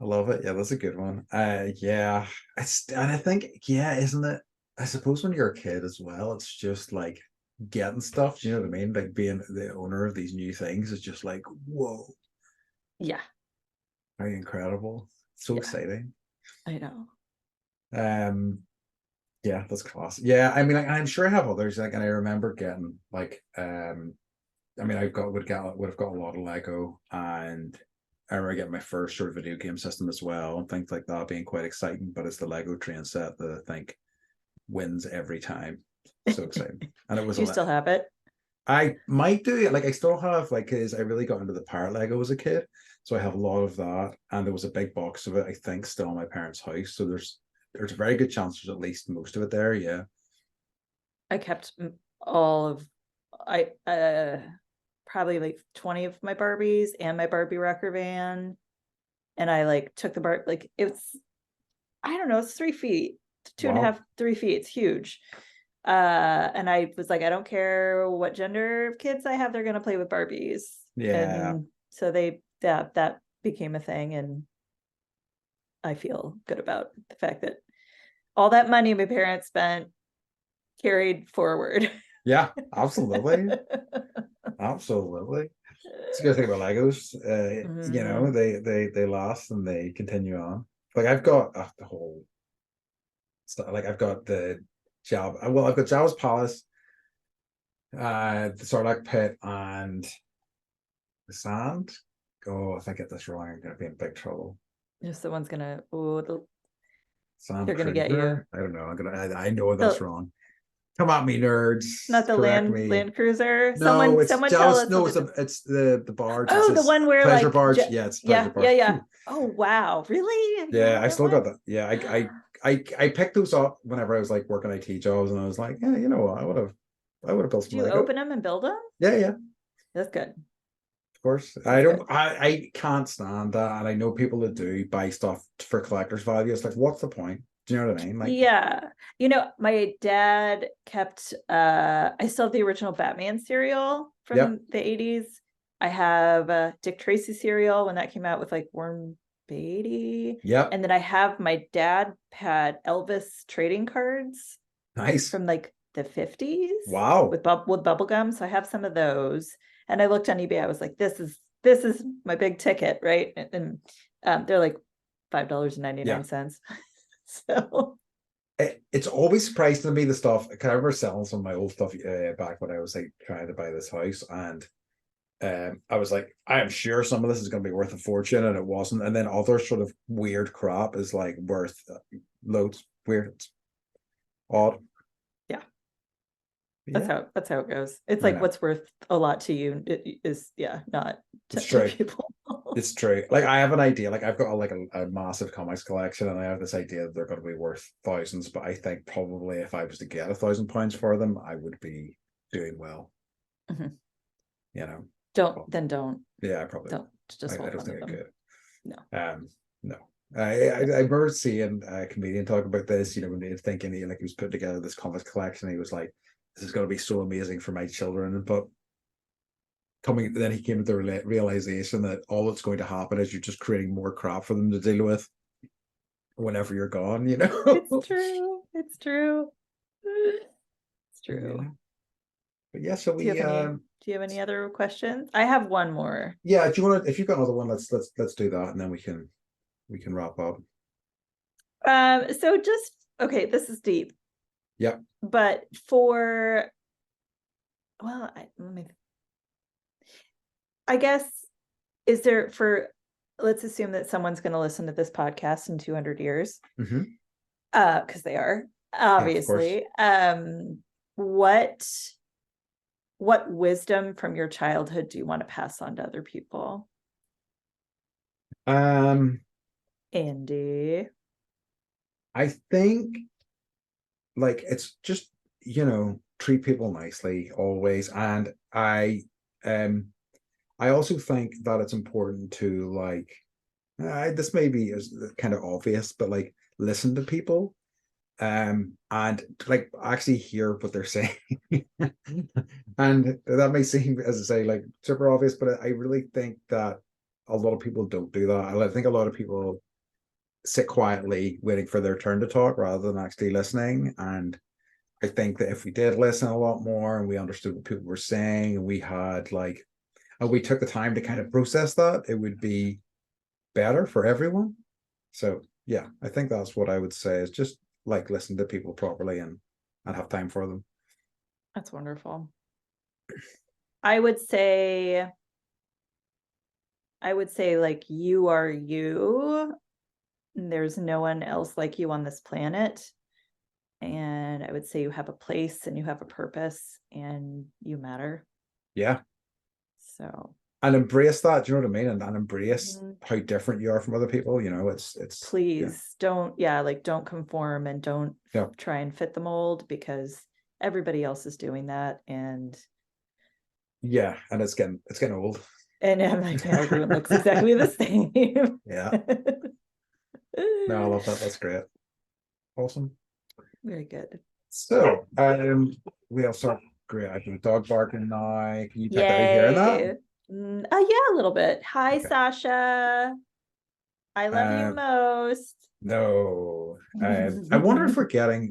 S1: I love it. Yeah, that's a good one. Yeah. And I think, isn't it? I suppose when you're a kid as well, it's just like getting stuff. Do you know what I mean? Like being the owner of these new things is just like, whoa.
S2: Yeah.
S1: Very incredible. So exciting.
S2: I know.
S1: Yeah, that's class. Yeah, I mean, like, I'm sure I have others. Like, and I remember getting like, I mean, would have got a lot of Lego, and I remember getting my first sort of video game system as well, and things like that being quite exciting. But it's the Lego train set that I think wins every time. So exciting. And it was.
S2: Do you still have it?
S1: I might do it. Like I still have, like, because I really got into the pirate Lego as a kid, so I have a lot of that. And there was a big box of it, I think, still in my parents' house. So there's a very good chance there's at least most of it there. Yeah.
S2: I kept all of probably like 20 of my Barbies and my Barbie wrecker van. And I like took the like it's, I don't know, it's 3 feet, 2.5, 3 feet. It's huge. And I was like, I don't care what gender of kids I have, they're gonna play with Barbies.
S1: Yeah.
S2: And so that became a thing, and I feel good about the fact that all that money my parents spent carried forward.
S1: Yeah, absolutely. Absolutely. It's a good thing about Legos. You know, they last and they continue on. Like I've got the whole stuff. Like I've got the I've got Jabba's Palace, the Sarlacc pit, and the sand. Oh, if I get this wrong, I'm gonna be in big trouble.
S2: Just the one's gonna
S1: Sand
S2: they're gonna get you.
S1: I don't know. I know that's wrong. Come at me, nerds.
S2: Not the Land Cruiser.
S1: No,
S2: someone tell us.
S1: No, it's the barge.
S2: Oh, the one where
S1: pleasure
S2: like
S1: barge. Yeah, it's pleasure barge.
S2: Yeah. Oh wow, really?
S1: Yeah, I still got that. Yeah, I picked those up whenever I was like working IT jobs, and I was like, yeah, you know what, I would have built some.
S2: Do you open them and build them?
S1: Yeah.
S2: That's good.
S1: Of course. I can't stand that, and I know people that do buy stuff for collector's value. It's like, what's the point? Do you know what I mean? Like,
S2: yeah, my dad kept. I still have the original Batman cereal from the 80s. I have Dick Tracy cereal when that came out with like Warren Beatty.
S1: Yeah.
S2: And then I have my dad had Elvis trading cards.
S1: Nice.
S2: From like the 50s.
S1: Wow.
S2: With bubble gum. So I have some of those. And I looked on eBay. I was like, this is my big ticket, right? And they're like $5.99. So
S1: it's always surprising to me the stuff. I remember selling some of my old stuff back when I was like trying to buy this house, and I was like, I am sure some of this is going to be worth a fortune, and it wasn't. And then other sort of weird crap is like worth loads. Weird, it's odd.
S2: Yeah, that's how it goes. It's like what's worth a lot to you is not to people.
S1: It's true. Like I have an idea. Like I've got a massive comics collection, and I have this idea that they're going to be worth thousands. But I think probably if I was to get £1,000 for them, I would be doing well.
S2: Mm-hmm.
S1: You know.
S2: Don't.
S1: Yeah, I probably
S2: don't. Just
S1: I don't think I could.
S2: No.
S1: No. I remember seeing a comedian talk about this. You know, when he was thinking he was putting together this comics collection, he was like, this is going to be so amazing for my children. But then he came to the realization that all that's going to happen is you're just creating more crap for them to deal with whenever you're gone, you know.
S2: It's true. It's true.
S1: Yeah. But yeah, so
S2: do you have any other questions? I have one more.
S1: Yeah, do you want to, if you've got another one, let's do that, and then we can wrap up.
S2: So just okay, this is deep.
S1: Yep.
S2: But for I guess is there for let's assume that someone's going to listen to this podcast in 200 years.
S1: Mm-hmm.
S2: Because they are obviously. What wisdom from your childhood do you want to pass on to other people? Andy.
S1: I think like it's just, treat people nicely always. And I also think that it's important to like this maybe is kind of obvious, but like listen to people and like actually hear what they're saying. And that may seem, as I say, like super obvious, but I really think that a lot of people don't do that. I think a lot of people sit quietly waiting for their turn to talk rather than actually listening. And I think that if we did listen a lot more and we understood what people were saying and we had like and we took the time to kind of process that, it would be better for everyone. So yeah, I think that's what I would say is just like listen to people properly and have time for them.
S2: That's wonderful. I would say like you are you. There's no one else like you on this planet. And I would say you have a place and you have a purpose and you matter.
S1: Yeah.
S2: So
S1: and embrace that. Do you know what I mean? And embrace how different you are from other people. It's
S2: please don't don't conform and don't try and fit the mold, because everybody else is doing that. And
S1: and it's getting old.
S2: And I'm like, now everyone looks exactly the same.
S1: Yeah. No, I love that. That's great. Awesome.
S2: Very good.
S1: So we also great. I do dog barking now. Can you pick out hearing that?
S2: Yeah, a little bit. Hi, okay. Sasha. I love you most.
S1: No. I wonder if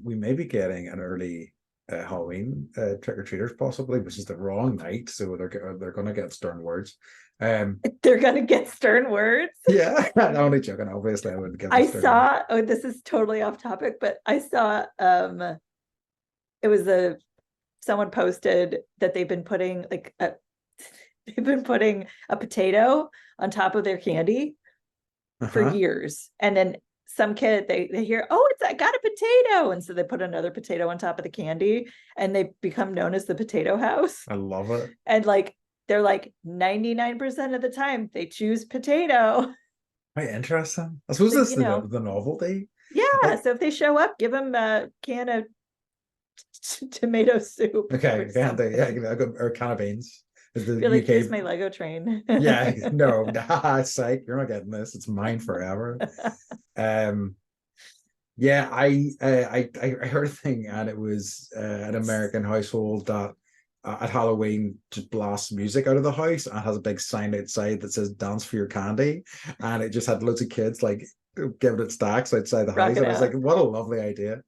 S1: we may be getting an early Halloween trick-or-treaters possibly, which is the wrong night, so they're gonna get stern words.
S2: They're gonna get stern words.
S1: Yeah, I'm only joking. Obviously, I wouldn't get. I
S2: saw. Words. Oh, this is totally off topic, but I saw. It was someone posted that they've been putting a potato on top of their candy for years, and then some kid they hear, oh, I got a potato, and so they put another potato on top of the candy, and they become known as the potato house.
S1: I love it.
S2: And they're 99% of the time they choose potato.
S1: Quite interesting. I suppose that's the novelty.
S2: Yeah. So if they show up, give them a can of tomato soup.
S1: Okay, or can of beans.
S2: Like, here's my Lego train.
S1: Yeah, no, psych, you're not getting this. It's mine forever. Yeah, I heard a thing, and it was an American household that at Halloween just blasts music out of the house and has a big sign outside that says "Dance for your candy," and it just had loads of kids like giving it stacks outside the house. And I was like, what a lovely idea.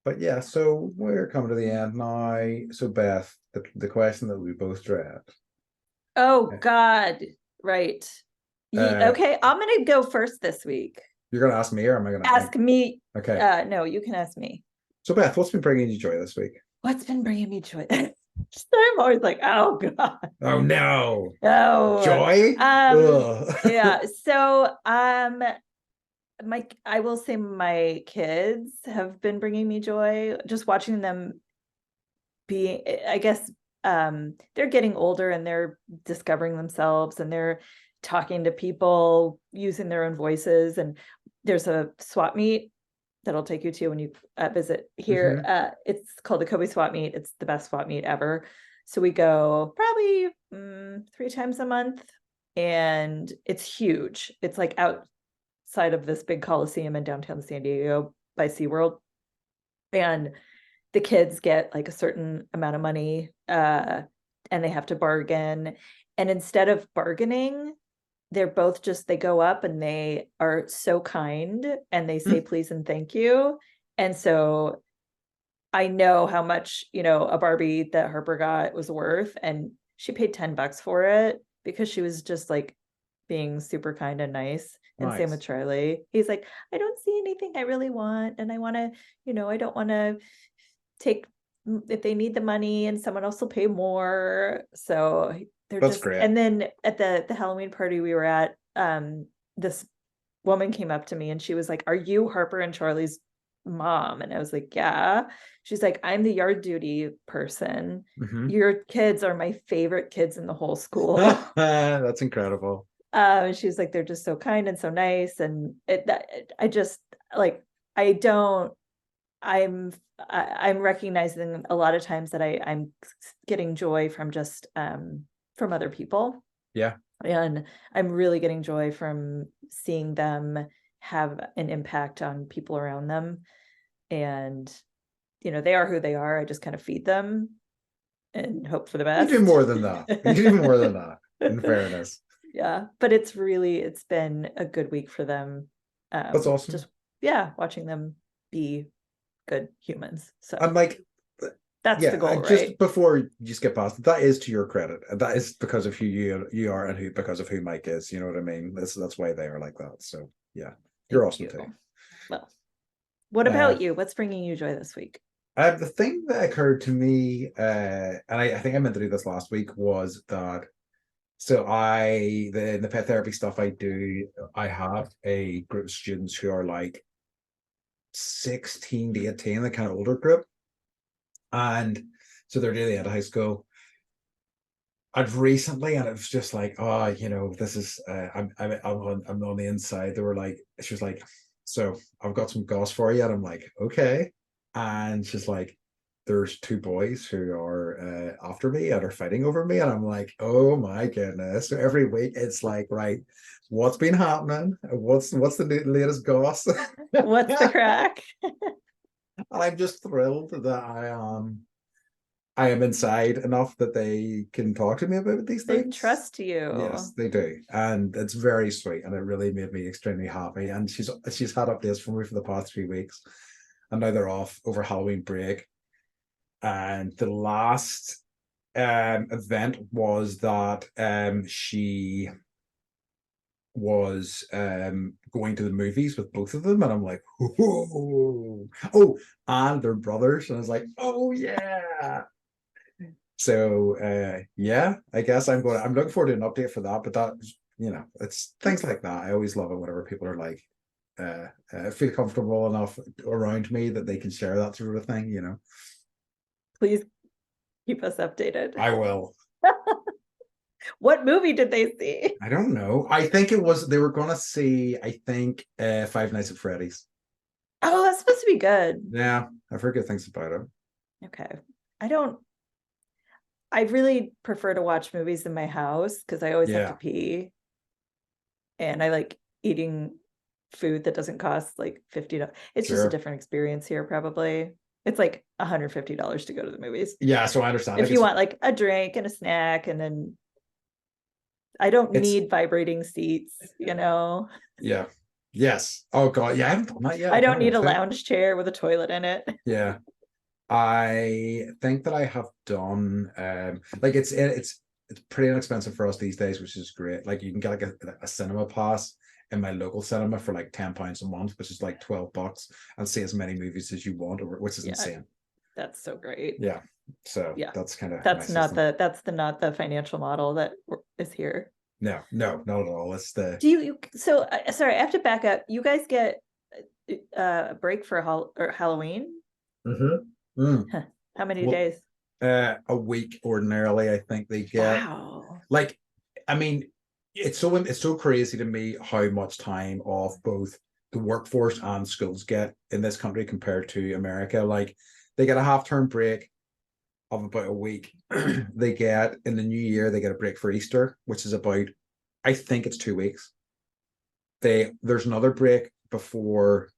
S1: But yeah, so we're coming to the end now. So Beth, the question that we both dread.
S2: Oh God, right. Okay, I'm gonna go first this week.
S1: You're gonna ask me, or am I gonna
S2: ask me?
S1: Okay.
S2: No, you can ask me.
S1: So Beth, what's been bringing you joy this week?
S2: What's been bringing me joy? I'm always like, oh God.
S1: Oh no.
S2: Oh,
S1: joy.
S2: Yeah. So I will say my kids have been bringing me joy, just watching them be, I guess, they're getting older and they're discovering themselves and they're talking to people using their own voices. And there's a swap meet that I'll take you to when you visit here. It's called the Kobe swap meet. It's the best swap meet ever. So we go probably 3 times a month, and it's huge. It's like outside of this big Coliseum in downtown San Diego by SeaWorld. And the kids get like a certain amount of money and they have to bargain. And instead of bargaining, they're both they go up and they are so kind and they say please and thank you. And so I know how much, a Barbie that Harper got was worth, and she paid $10 for it because she was just like being super kind and nice. And same with
S1: Nice.
S2: Charlie. He's like, I don't see anything I really want. And I want to, I don't want to take, if they need the money and someone else will pay more. So they're
S1: That's
S2: just,
S1: great.
S2: and then at the Halloween party we were at, this woman came up to me and she was like, are you Harper and Charlie's mom? And I was like, yeah. She's like, I'm the yard duty person.
S1: Hmm.
S2: Your kids are my favorite kids in the whole school.
S1: That's incredible.
S2: She's like, they're just so kind and so nice. And I just like, I don't, I'm recognizing a lot of times that I'm getting joy from just from other people.
S1: Yeah.
S2: And I'm really getting joy from seeing them have an impact on people around them. And, they are who they are. I just kind of feed them and hope for the
S1: You do
S2: best.
S1: more than that. You do more than that, in fairness.
S2: Yeah. But it's been a good week for them.
S1: That's awesome.
S2: Just, watching them be good humans. So
S1: I'm like,
S2: that's the goal,
S1: just
S2: right?
S1: before you skip past it, that is to your credit. That is because of who you are and because of who Mike is. You know what I mean? That's why they are like that. So yeah, you're
S2: Thank
S1: awesome
S2: you.
S1: too.
S2: Well, what about you? What's bringing you joy this week?
S1: The thing that occurred to me, and I think I meant to do this last week, was that so the pet therapy stuff I do, I have a group of students who are like 16 to 18, the kind of older group. And so they're nearly out of high school. I've recently, and it was just like, oh, this is I'm on the inside. They were like, she was like, so I've got some goss for you, and I'm like, okay. And she's like, there's two boys who are after me and are fighting over me, and I'm like, oh my goodness. So every week it's like, right, what's been happening? What's the latest goss?
S2: What's the crack?
S1: I'm just thrilled that I am inside enough that they can talk to me about these
S2: They
S1: things.
S2: trust you.
S1: Yes, they do, and it's very sweet, and it really made me extremely happy. And she's had updates for me for the past 3 weeks, and now they're off over Halloween break. And the last event was that she was going to the movies with both of them, and I'm like, oh, and they're brothers, and I was like, oh yeah. So I guess I'm looking forward to an update for that. But that, it's things like that. I always love it whenever people are like feel comfortable enough around me that they can share that sort of thing.
S2: Please keep us updated.
S1: I will.
S2: What movie did they see?
S1: I don't know. I think it was they were gonna see, I think, Five Nights at Freddy's.
S2: Oh, that's supposed to be good.
S1: Yeah, I've heard good things about it.
S2: Okay. I really prefer to watch movies in my house because I always have to pee. And I like eating food that doesn't cost like $50. It's just a different experience here, probably. It's like $150 to go to the movies.
S1: Yeah, so I understand.
S2: If you want like a drink and a snack, and then I don't need vibrating seats,
S1: Yeah. Yes. Oh God. Yeah, I haven't done that yet.
S2: I don't need a lounge chair with a toilet in it.
S1: Yeah. I think that I have done like it's pretty inexpensive for us these days, which is great. Like you can get like a cinema pass in my local cinema for like £10 a month, which is like $12, and see as many movies as you want, which is insane.
S2: That's so great.
S1: Yeah. So that's kind of
S2: that's not the financial model that is here.
S1: No, not at all. It's the
S2: so sorry, I have to back up. You guys get a break for Halloween?
S1: Mm-hmm. Mm.
S2: How many days?
S1: A week ordinarily, I think they get.
S2: Wow.
S1: Like, I mean, it's so crazy to me how much time off both the workforce and schools get in this country compared to America. Like, they get a half-term break of about a week. They get in the new year, they get a break for Easter, which is about, I think it's 2 weeks. There's another break before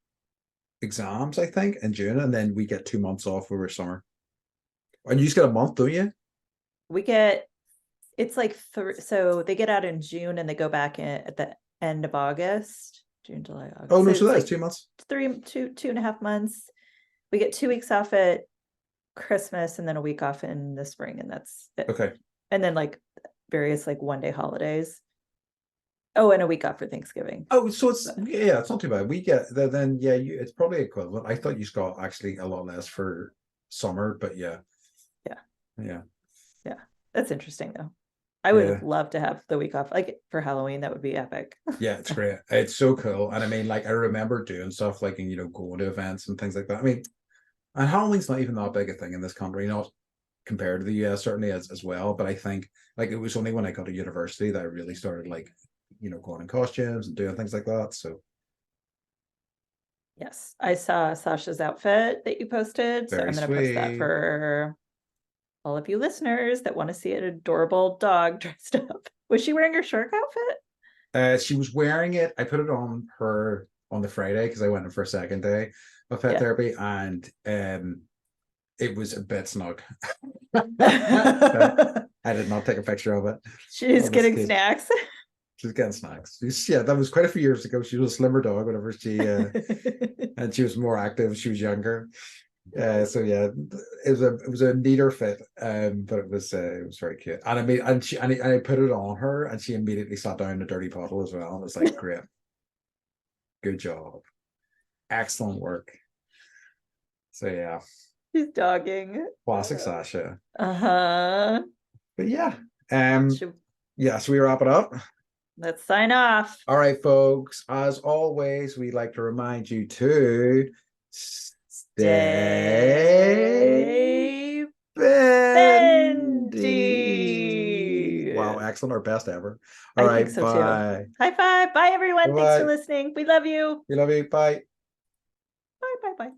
S1: exams, I think, in June, and then we get 2 months off over summer. And you just get a month, don't you?
S2: We get, it's like so they get out in June and they go back at the end of August. June, July, August.
S1: Oh no, so that's like 2 months.
S2: 2.5 months. We get 2 weeks off at Christmas and then a week off in the spring, and that's it.
S1: Okay.
S2: And then like various like 1-day holidays. Oh, and a week off for Thanksgiving.
S1: Oh, so it's not too bad. We get then it's probably equivalent. I thought you got actually a lot less for summer, but yeah.
S2: That's interesting though. I would love to have the week off, like for Halloween. That would be epic.
S1: Yeah, it's great. It's so cool. And I mean, like I remember doing stuff like, and going to events and things like that. I mean, and Halloween's not even that big a thing in this country, not compared to the US, certainly as well. But I think like it was only when I got to university that I really started like, going in costumes and doing things like that. So
S2: yes, I saw Sasha's outfit that you posted. So I'm going to post that for all of you listeners that want to see an adorable dog dressed up. Was she wearing her shark outfit?
S1: She was wearing it. I put it on her on the Friday because I went in for a second day of pet therapy, and it was a bit snug. I did not take a picture of it.
S2: She's getting snacks.
S1: She's getting snacks. That was quite a few years ago. She was a slimmer dog, whenever she and she was more active. She was younger. So yeah, it was a neater fit, but it was very cute. And I mean, and I put it on her, and she immediately sat down in a dirty puddle as well. It was like, great, good job, excellent work. So yeah,
S2: she's dogging.
S1: Classic Sasha.
S2: But
S1: yeah, so we wrap it up.
S2: Let's sign off.
S1: All right, folks. As always, we'd like to remind you to stay bendy. Wow, excellent. Our best ever. All right,
S2: think so
S1: bye.
S2: Too. High five. Bye, everyone.
S1: Bye-bye.
S2: Thanks for listening. We love you.
S1: We love you. Bye.
S2: Bye, bye, bye.